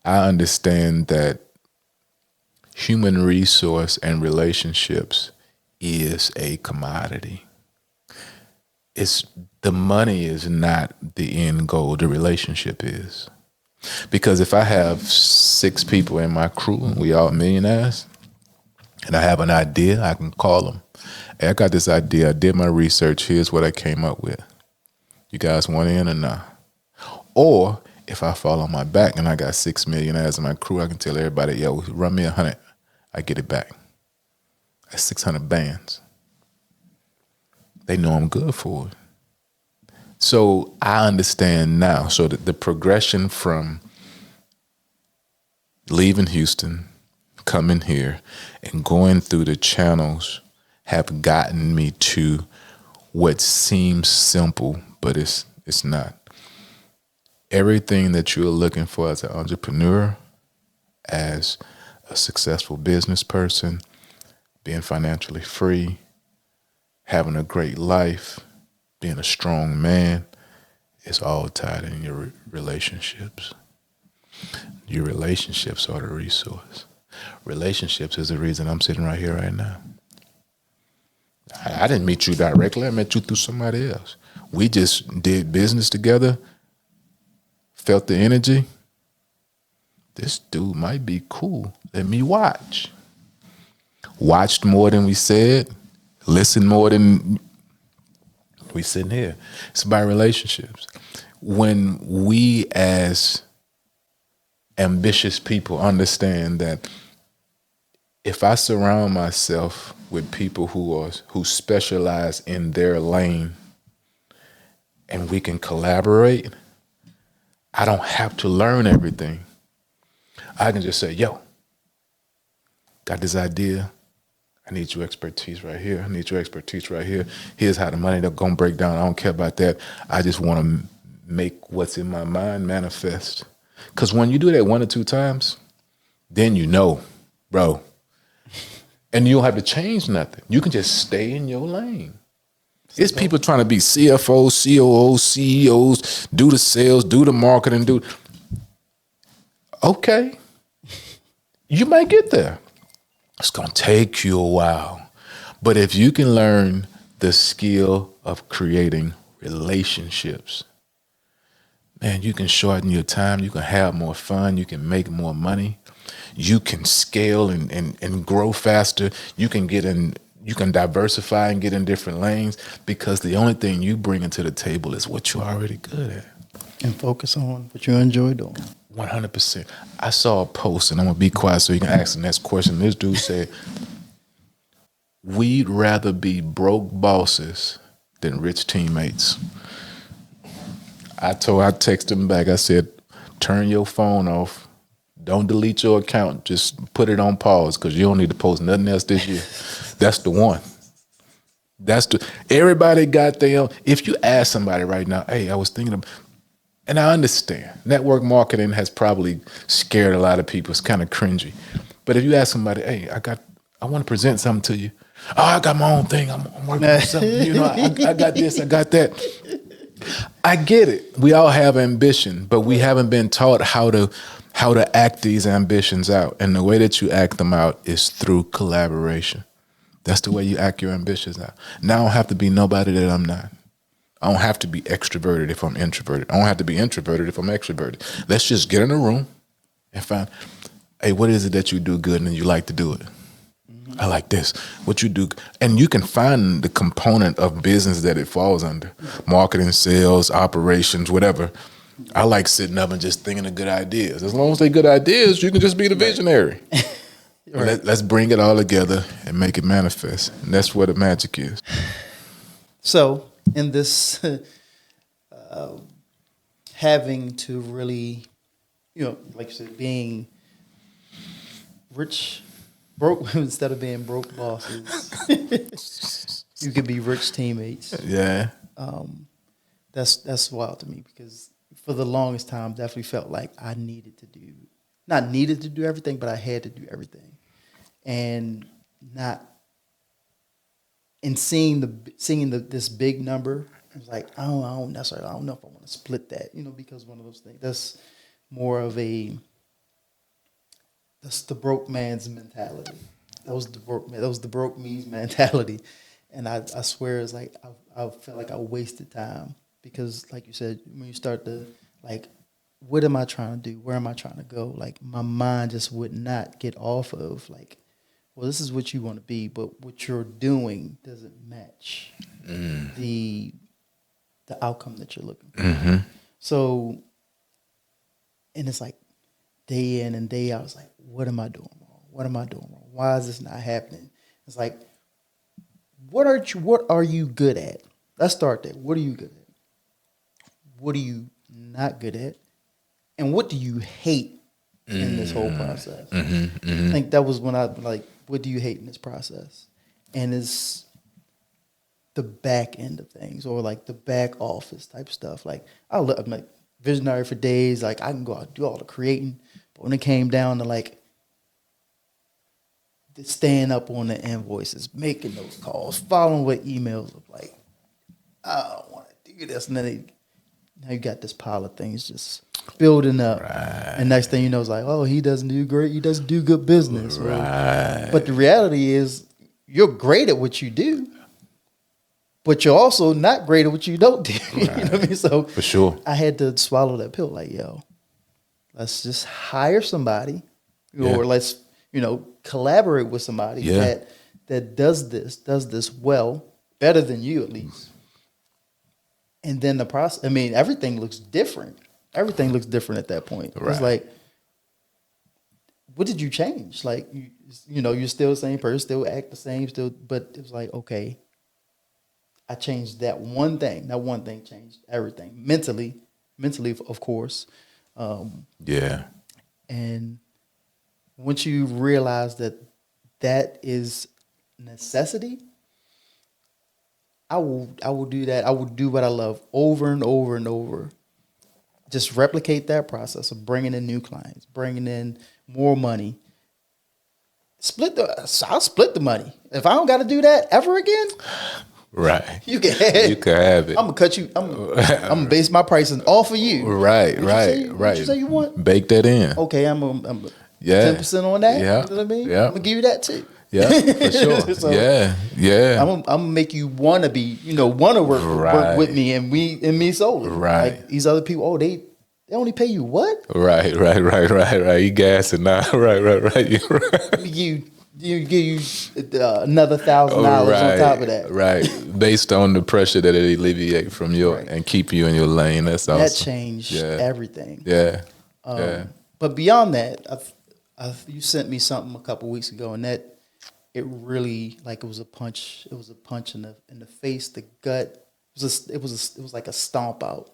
I understand that human resource and relationships is a commodity. The money is not the end goal, the relationship is. Because if I have 6 people in my crew and we all millionaires, and I have an idea, I can call them. Hey, I got this idea, I did my research, here's what I came up with. You guys want in or not? Or if I fall on my back and I got 6 millionaires in my crew, I can tell everybody, yo, run me 100, I get it back. That's 600 bands. They know I'm good for it. So I understand now. So that the progression from leaving Houston, coming here, and going through the channels have gotten me to what seems simple, but it's not. Everything that you're looking for as an entrepreneur, as a successful business person, being financially free, having a great life, being a strong man, is all tied in your relationships. Your relationships are the resource. Relationships is the reason I'm sitting right here right now. I didn't meet you directly. I met you through somebody else. We just did business together, felt the energy. This dude might be cool. Let me watch. Watched more than we said, listened more than we sitting here. It's about relationships. When we as ambitious people understand that if I surround myself with people who specialize in their lane and we can collaborate, I don't have to learn everything. I can just say, yo, got this idea. I need your expertise right here. I need your expertise right here. Here's how the money that's going to break down. I don't care about that. I just want to make what's in my mind manifest. Because when you do that 1 or 2 times, then you know, bro. And you don't have to change nothing. You can just stay in your lane. It's people trying to be CFOs, COOs, CEOs, do the sales, do the marketing, okay. You might get there. It's going to take you a while. But if you can learn the skill of creating relationships, man, you can shorten your time. You can have more fun. You can make more money. You can scale and grow faster. You can diversify and get in different lanes, because the only thing you bring into the table is what you're already good at.
And focus on what you enjoy doing.
100%. I saw a post, and I'm going to be quiet so you can ask the next question. This dude said, we'd rather be broke bosses than rich teammates. I texted him back. I said, turn your phone off. Don't delete your account. Just put it on pause, because you don't need to post nothing else this year. That's the one. Everybody got their own. If you ask somebody right now, hey, I was thinking of, and I understand, network marketing has probably scared a lot of people. It's kind of cringy. But if you ask somebody, hey, I want to present something to you. Oh, I got my own thing. I'm working on something. I got this, I got that. I get it. We all have ambition, but we haven't been taught how to act these ambitions out. And the way that you act them out is through collaboration. That's the way you act your ambitions out. Now I don't have to be nobody that I'm not. I don't have to be extroverted if I'm introverted. I don't have to be introverted if I'm extroverted. Let's just get in a room and find, hey, what is it that you do good and you like to do it? Mm-hmm. I like this. What you do. And you can find the component of business that it falls under. Marketing, sales, operations, whatever. I like sitting up and just thinking of good ideas. As long as they're good ideas, you can just be the visionary. Right. Let's bring it all together and make it manifest. And that's where the magic is.
So in this having to really, like you said, being broke instead of being broke bosses, you could be rich teammates.
Yeah.
That's wild to me, because for the longest time, definitely felt like I not needed to do everything, but I had to do everything. And seeing this big number, I was like, I don't know if I want to split that, because one of those things, that's more of that's the broke man's mentality. That was the broke me's mentality. And I swear it's like, I felt like I wasted time, because like you said, when you start to like, what am I trying to do? Where am I trying to go? Like, my mind just would not get off of like, well, this is what you want to be, but what you're doing doesn't match the outcome that you're looking for. Mm-hmm. So, and it's like day in and day out, it's like, what am I doing wrong? What am I doing wrong? Why is this not happening? It's like, what are you good at? Let's start there. What are you good at? What are you not good at? And what do you hate in this whole process? Mm-hmm, mm-hmm. I think that was when I like, what do you hate in this process? And it's the back end of things, or like the back office type stuff. Like, I'm like visionary for days. Like, I can go out and do all the creating. But when it came down to like staying up on the invoices, making those calls, following with emails of like, I don't want to do this. And then now you got this pile of things just building up. Right. And next thing you know, it's like, oh, he doesn't do great. He doesn't do good business. Right. But the reality is, you're great at what you do, but you're also not great at what you don't do. Right. You know what I mean? So for sure, I had to swallow that pill. Like, let's just hire somebody, or let's collaborate with somebody that does this well, better than you at least. And then the process, everything looks different. Everything looks different at that point. Right. It's like, what did you change? Like, you're still the same person, still act the same, but it was like, okay, I changed that one thing. That one thing changed everything. Mentally, of course. And once you realize that is necessity, I will do that. I will do what I love over and over and over. Just replicate that process of bringing in new clients, bringing in more money. I'll split the money. If I don't got to do that ever again,
right,
you can have it.
You can have it.
I'm gonna cut you. I'm gonna base my pricing off of you.
Right,
What
right.
you say you want?
Bake that in.
Okay, I'm
10%
on that.
Yeah,
You know what I mean?
yeah.
I'm gonna give you that too.
Yeah, for sure.
So,
yeah.
I'm gonna make you want to work with me and me solely.
Right.
Like these other people, they only pay you what?
Right. You gassing now. Right. You're right.
You give you another $1,000 on top of that.
Right. Based on the pressure that it alleviate from your and keep you in your lane. That's awesome.
That changed everything.
Yeah.
But beyond that, you sent me something a couple weeks ago, and that it really it was a punch. It was a punch in the face, the gut. It was like a stomp out.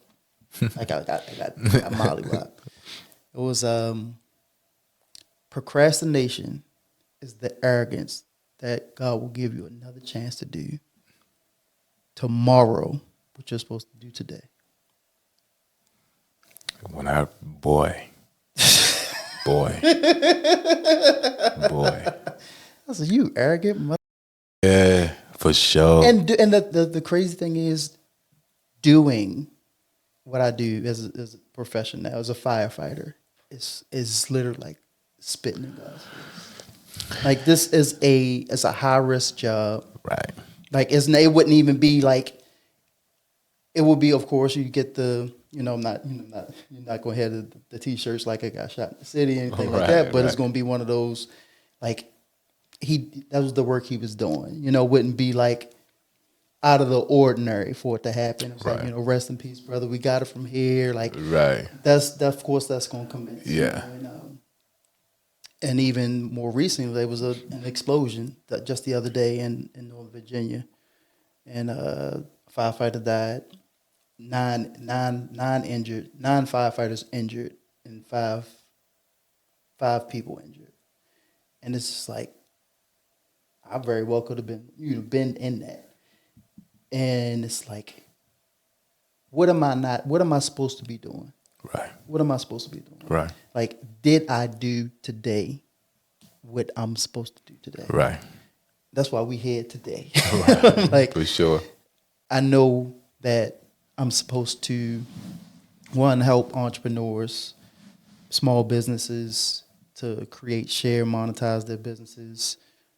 Like I got mollywopped. It was procrastination is the arrogance that God will give you another chance to do tomorrow what you're supposed to do today.
Boy.
I said, you arrogant mother.
Yeah, for sure.
And the crazy thing is, doing what I do as a profession now, as a firefighter, is literally like spitting in God's face. Like this is a high risk job.
Right.
Like it wouldn't even be like, it would be, of course, you get the, you're not going to have the t-shirts like I got shot in the city or anything like that, but it's going to be one of those, like, that was the work he was doing. Wouldn't be like out of the ordinary for it to happen. It's like, rest in peace, brother. We got it from here. Like, that's of course that's going to come in.
Yeah.
And even more recently, there was an explosion just the other day in Northern Virginia, and a firefighter died. Nine injured. 9 firefighters injured, and five people injured. And it's just like, I very well could have been in that. And it's like, what am I supposed to be doing?
Right.
What am I supposed to be doing?
Right.
Like, did I do today what I'm supposed to do today?
Right.
That's why we here today.
Right.
Like,
for sure.
I know that I'm supposed to, one, help entrepreneurs, small businesses to create, share, monetize their businesses,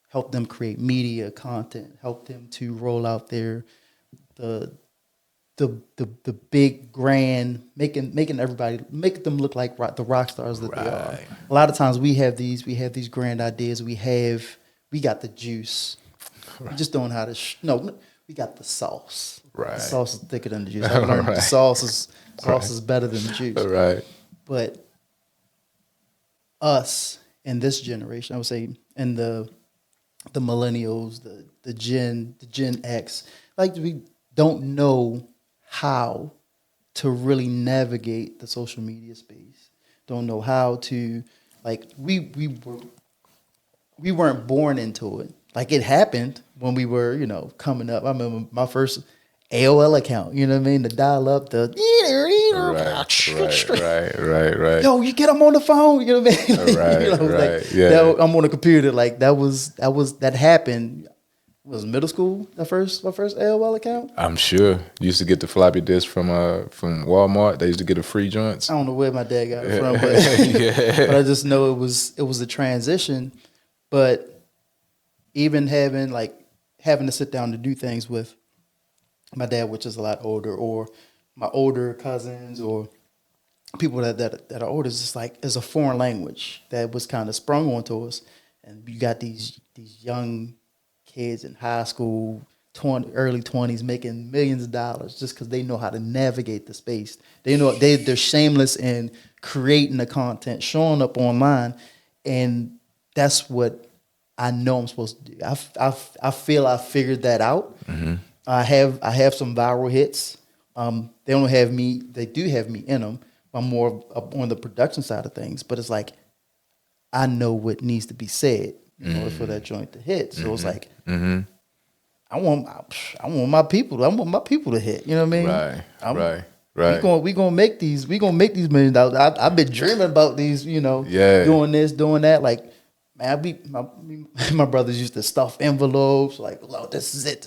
help them create media content, help them to roll out the big grand, making them look like the rock stars that they are. A lot of times we have these grand ideas. We got the juice. We just don't know how to. We got the sauce. Right. The sauce is thicker than the juice. I learned the sauce is better than the juice.
Right.
But us in this generation, I would say, in the millennials, the Gen X, like, we don't know how to really navigate the social media space. Don't know how to, like, we weren't born into it. Like, it happened when we were, coming up. I remember my first AOL account, you know what I mean? The dial up,
Right.
Yo, you get them on the phone, you know what I mean?
Right.
I'm on the computer. Like, that happened. Was middle school my first AOL account?
I'm sure. You used to get the floppy disk from Walmart. They used to get a free joints.
I don't know where my dad got it from, but but I just know it was a transition. But even having to sit down to do things with my dad, which is a lot older, or my older cousins, or people that are older, it's just like, it's a foreign language that was kind of sprung onto us, and you got these young kids in high school, early 20s, making millions of dollars just because they know how to navigate the space. They know they're shameless in creating the content, showing up online, and that's what I know I'm supposed to do. I feel I figured that out. Mm-hmm. I have some viral hits. They don't have me. They do have me in them. I'm more up on the production side of things, but it's like, I know what needs to be said. in order for that joint to hit. So it's like,
Mm-hmm.
I want my people to hit. You know what I mean?
Right. Right.
We
Right.
gonna make these $1 million. I've been dreaming about these,
Yeah.
doing this, doing that. Like, man, my brothers used to stuff envelopes. Like, oh, this is it.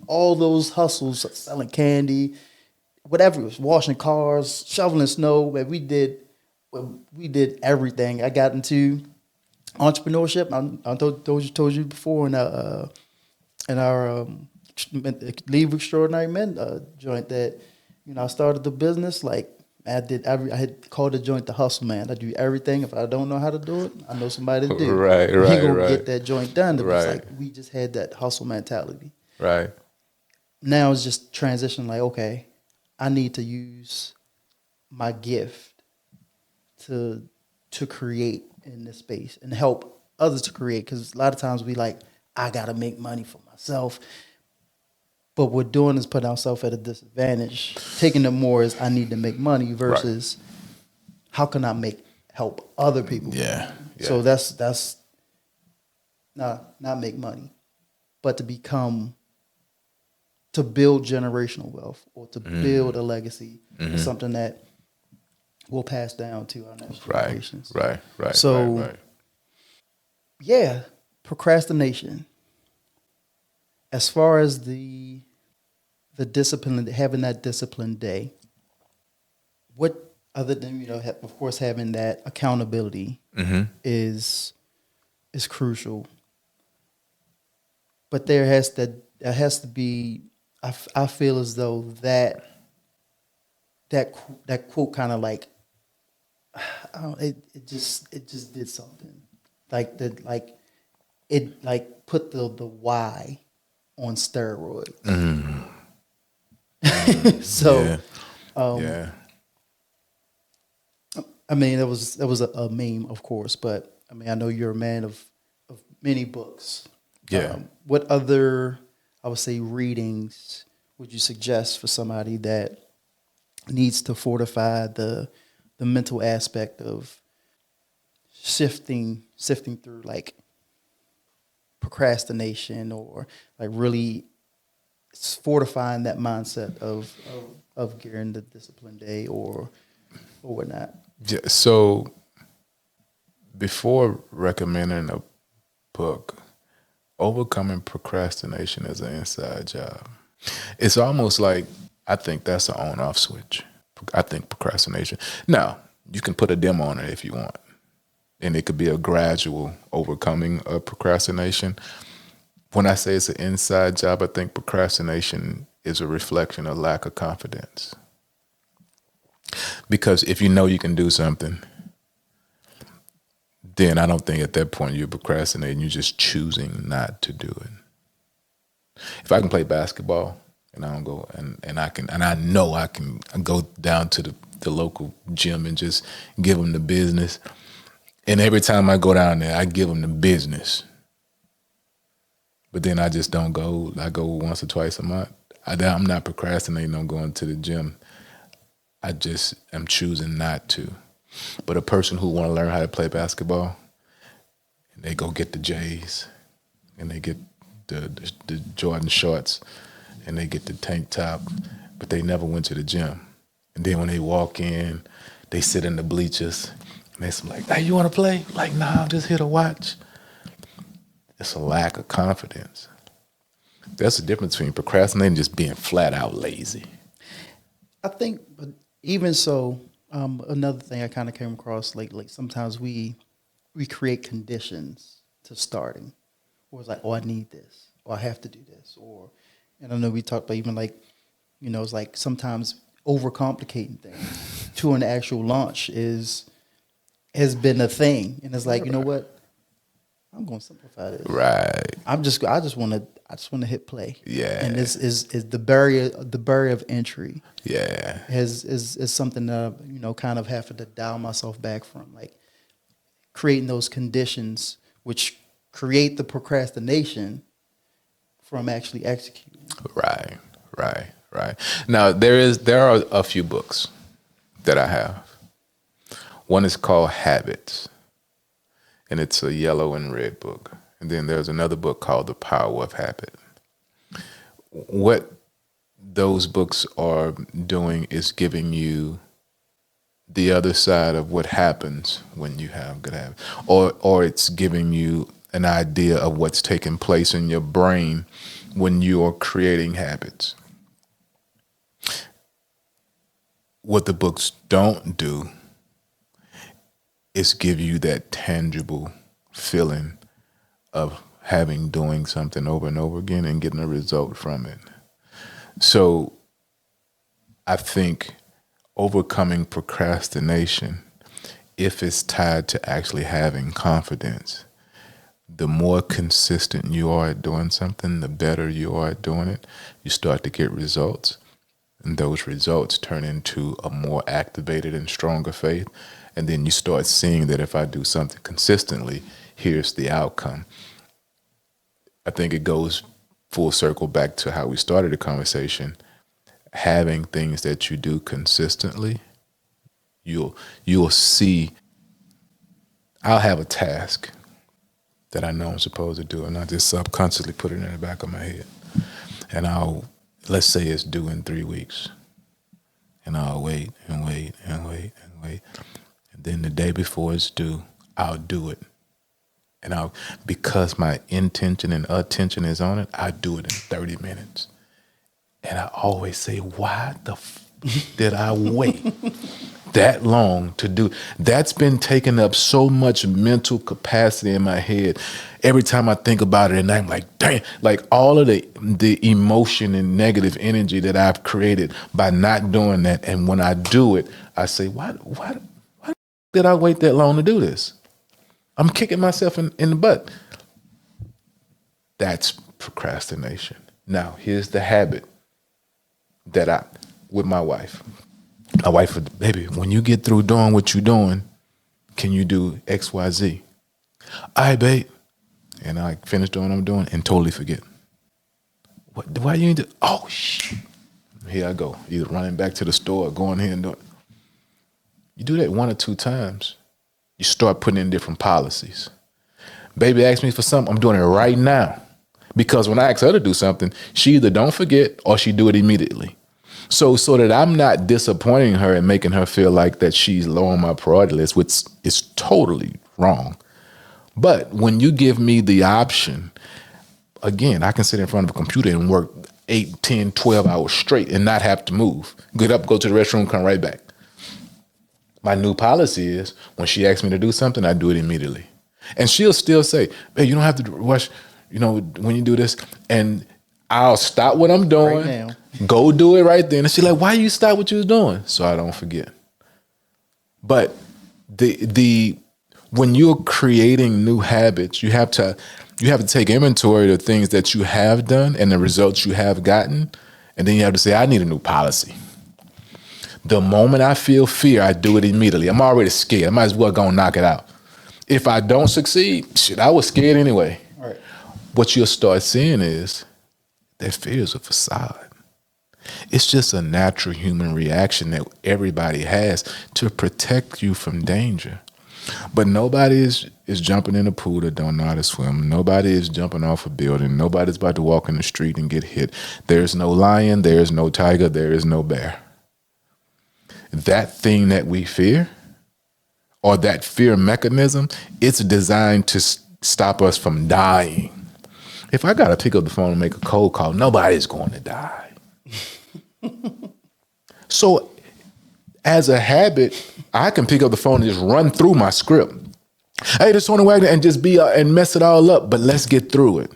All those hustles, selling candy, whatever it was, washing cars, shoveling snow. Man, we did everything. I got into entrepreneurship. I told you before in our Leave Extraordinary Men joint that, I started the business. Like, I had called the joint the hustle man. I do everything. If I don't know how to do it, I know somebody to do.
Right,
He
right,
gonna
right.
get that joint done. It was
Right.
like we just had that hustle mentality.
Right.
Now it's just transition. Like, okay, I need to use my gift to create in this space and help others to create. Because a lot of times we like, I gotta make money for myself. But what we're doing is putting ourselves at a disadvantage. Taking it more as I need to make money versus how can I help other people.
Yeah. Yeah.
So that's not make money, but to build generational wealth or to build a legacy, something that will pass down to our next generations.
Right. Right.
So
right.
yeah, procrastination. As far as the discipline, having that disciplined day, what other than of course having that accountability is crucial. But there has to be. I feel as though that quote kind of like, it just did something like that, like it like put the why on steroids. So,
yeah.
I mean, that was a meme, of course, but I mean, I know you're a man of many books.
Yeah.
What other, I would say, readings would you suggest for somebody that needs to fortify the mental aspect of sifting through like procrastination, or like really fortifying that mindset of gearing the discipline day or whatnot?
Yeah, so before recommending a book, overcoming procrastination is an inside job. It's almost like, I think that's an on-off switch. I think procrastination. Now, you can put a dim on it if you want, and it could be a gradual overcoming of procrastination. When I say it's an inside job, I think procrastination is a reflection of lack of confidence. Because if you know you can do something, then I don't think at that point you're procrastinating. You're just choosing not to do it. If I can play basketball and I don't go and I know I can go down to the local gym and just give them the business. And every time I go down there, I give them the business. But then I just don't go. I go once or twice a month. I'm not procrastinating on going to the gym. I just am choosing not to. But a person who want to learn how to play basketball, and they go get the J's, and they get the Jordan shorts, and they get the tank top, but they never went to the gym. And then when they walk in, they sit in the bleachers, and they're like, "Hey, you want to play?" Like, "Nah, I'm just here to watch." It's a lack of confidence. That's the difference between procrastinating and just being flat out lazy.
I think, but even so, another thing I kind of came across, like sometimes we create conditions to starting, or it's like, oh, I need this, or I have to do this, and I know we talked about even like, it's like sometimes overcomplicating things to an actual launch has been a thing, and it's like, you know what, I'm going to simplify this.
Right.
I just want to hit play.
Yeah.
And this is the barrier of entry.
Yeah.
Is something that kind of have to dial myself back from, like creating those conditions which create the procrastination from actually executing.
Right. Now there are a few books that I have. One is called Habits, and it's a yellow and red book. And then there's another book called The Power of Habit. What those books are doing is giving you the other side of what happens when you have good habits, or it's giving you an idea of what's taking place in your brain when you are creating habits. What the books don't do is give you that tangible feeling of doing something over and over again and getting a result from it. So I think overcoming procrastination, if it's tied to actually having confidence, the more consistent you are at doing something, the better you are at doing it. You start to get results, and those results turn into a more activated and stronger faith. And then you start seeing that if I do something consistently, here's the outcome. I think it goes full circle back to how we started the conversation. Having things that you do consistently, you'll see. I'll have a task that I know I'm supposed to do, and I just subconsciously put it in the back of my head. And let's say it's due in 3 weeks, and I'll wait and wait and wait and wait. And then the day before it's due, I'll do it. And because my intention and attention is on it, I do it in 30 minutes. And I always say, why the did I wait that long to do? That's been taking up so much mental capacity in my head. Every time I think about it, and I'm like, dang, like all of the emotion and negative energy that I've created by not doing that. And when I do it, I say, why did I wait that long to do this? I'm kicking myself in the butt. That's procrastination. Now, here's the habit with my wife. My wife would, baby, when you get through doing what you're doing, can you do X, Y, Z? All right, babe. And I finish doing what I'm doing and totally forget. Why you need to? Oh, shit. Here I go. Either running back to the store or going here and doing it. You do that 1 or 2 times, you start putting in different policies. Baby asked me for something, I'm doing it right now. Because when I ask her to do something, she either don't forget or she do it immediately. So that I'm not disappointing her and making her feel like that she's low on my priority list, which is totally wrong. But when you give me the option, again, I can sit in front of a computer and work 8, 10, 12 hours straight and not have to move. Get up, go to the restroom, come right back. My new policy is when she asks me to do something, I do it immediately. And she'll still say, hey, you don't have to rush, when you do this. And I'll stop what I'm doing, right now. Go do it right then. And she's like, why you stop what you was doing? So I don't forget. But when you're creating new habits, you have to take inventory of the things that you have done and the results you have gotten. And then you have to say, I need a new policy. The moment I feel fear, I do it immediately. I'm already scared. I might as well go and knock it out. If I don't succeed, shit, I was scared anyway. Right. What you'll start seeing is that fear is a facade. It's just a natural human reaction that everybody has to protect you from danger. But nobody is jumping in a pool that don't know how to swim. Nobody is jumping off a building. Nobody's about to walk in the street and get hit. There's no lion. There's no tiger. There is no bear. That thing that we fear, or that fear mechanism, it's designed to stop us from dying. If I got to pick up the phone and make a cold call, nobody's going to die. So as a habit, I can pick up the phone and just run through my script. Hey, this is Tony Wagner, and just be and mess it all up, but let's get through it.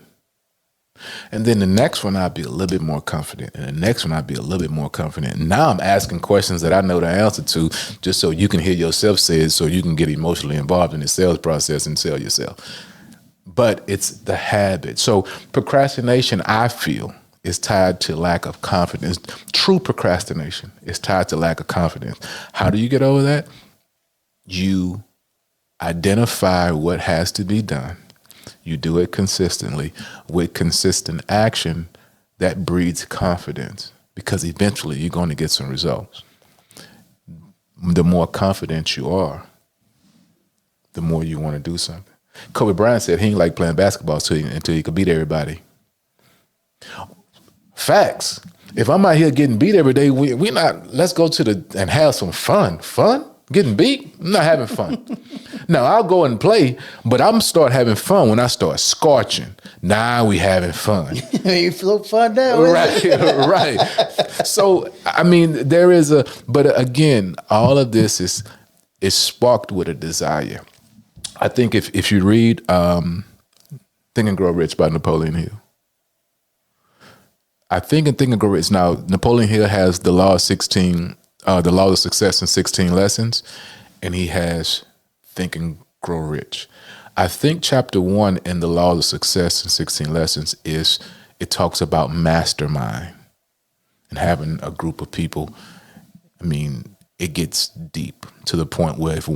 And then the next one, I'll be a little bit more confident. And the next one, I'll be a little bit more confident. And now I'm asking questions that I know the answer to, just so you can hear yourself say it, so you can get emotionally involved in the sales process and sell yourself. But it's the habit. So procrastination, I feel, is tied to lack of confidence. True procrastination is tied to lack of confidence. How do you get over that? You identify what has to be done. You do it consistently. With consistent action, that breeds confidence, because eventually you're going to get some results. The more confident you are, the more you want to do something. Kobe Bryant said he ain't like playing basketball until he could beat everybody. Facts. If I'm out here getting beat every day, we not, let's go and have some fun. Fun? Getting beat? I'm not having fun. Now, I'll go and play, but I'm start having fun when I start scorching. Now we having fun.
You feel fun now.
Right, right. So, I mean, but again, all of this is sparked with a desire. I think if you read Think and Grow Rich by Napoleon Hill, I think in Think and Grow Rich, now Napoleon Hill has the law of success in 16 lessons, and he has Think and Grow Rich. I think chapter 1 in the law of success in 16 lessons it talks about mastermind and having a group of people. I mean, it gets deep to the point where if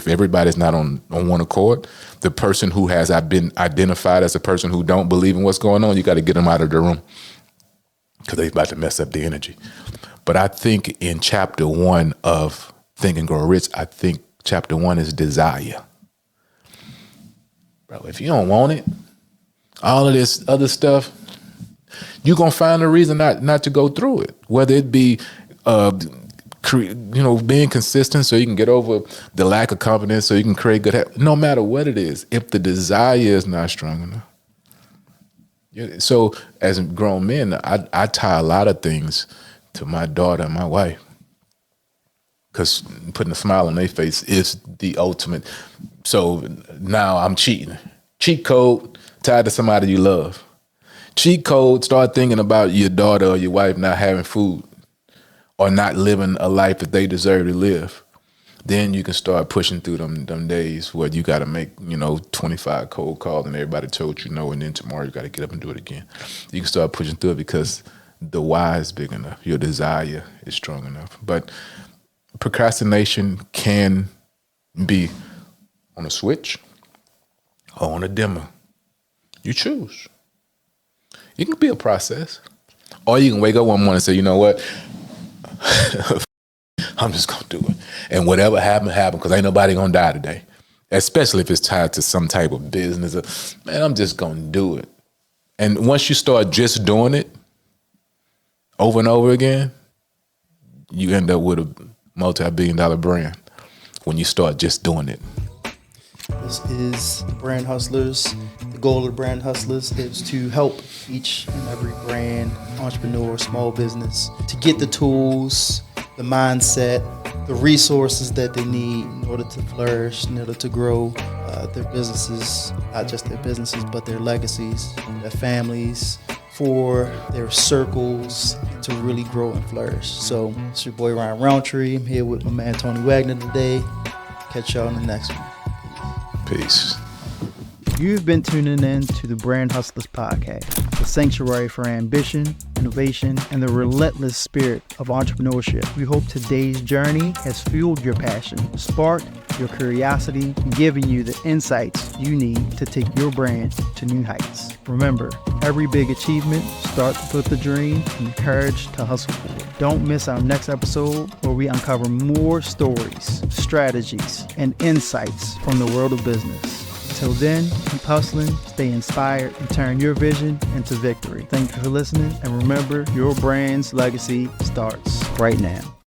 everybody's not on one accord, the person who has been identified as a person who don't believe in what's going on, you got to get them out of the room because they're about to mess up the energy. But I think in chapter 1 of Think and Grow Rich, I think chapter 1 is desire. Bro, if you don't want it, all of this other stuff, you're going to find a reason not to go through it, whether it be being consistent so you can get over the lack of confidence so you can create good habits. No matter what it is, if the desire is not strong enough. So as grown men, I tie a lot of things to my daughter and my wife because putting a smile on their face is the ultimate. So now I'm cheating. Cheat code tied to somebody you love. Cheat code, start thinking about your daughter or your wife not having food or not living a life that they deserve to live. Then you can start pushing through them days where you got to make, 25 cold calls and everybody told you no, and then tomorrow you got to get up and do it again. You can start pushing through it because the why is big enough. Your desire is strong enough. But procrastination can be on a switch or on a dimmer. You choose. It can be a process. Or you can wake up one morning and say, you know what? I'm just going to do it. And whatever happened, because ain't nobody going to die today. Especially if it's tied to some type of business. Man, I'm just going to do it. And once you start just doing it over and over again, you end up with a multi-billion-dollar brand when you start just doing it.
This is the Brand Hustlers. The goal of the Brand Hustlers is to help each and every brand, entrepreneur, small business to get the tools, the mindset, the resources that they need in order to flourish, in order to grow their businesses, not just their businesses, but their legacies, their families, for their circles to really grow and flourish. So it's your boy Ryan Roundtree. I'm here with my man Tony Wagner today. Catch y'all in the next one.
Peace.
You've been tuning in to the Brand Hustlers podcast, the sanctuary for ambition, innovation, and the relentless spirit of entrepreneurship. We hope today's journey has fueled your passion, sparked your curiosity, and given you the insights you need to take your brand to new heights. Remember, every big achievement starts with the dream and the courage to hustle for it. Don't miss our next episode where we uncover more stories, strategies, and insights from the world of business. Till then, keep hustling, stay inspired, and turn your vision into victory. Thank you for listening, and remember, your brand's legacy starts right now.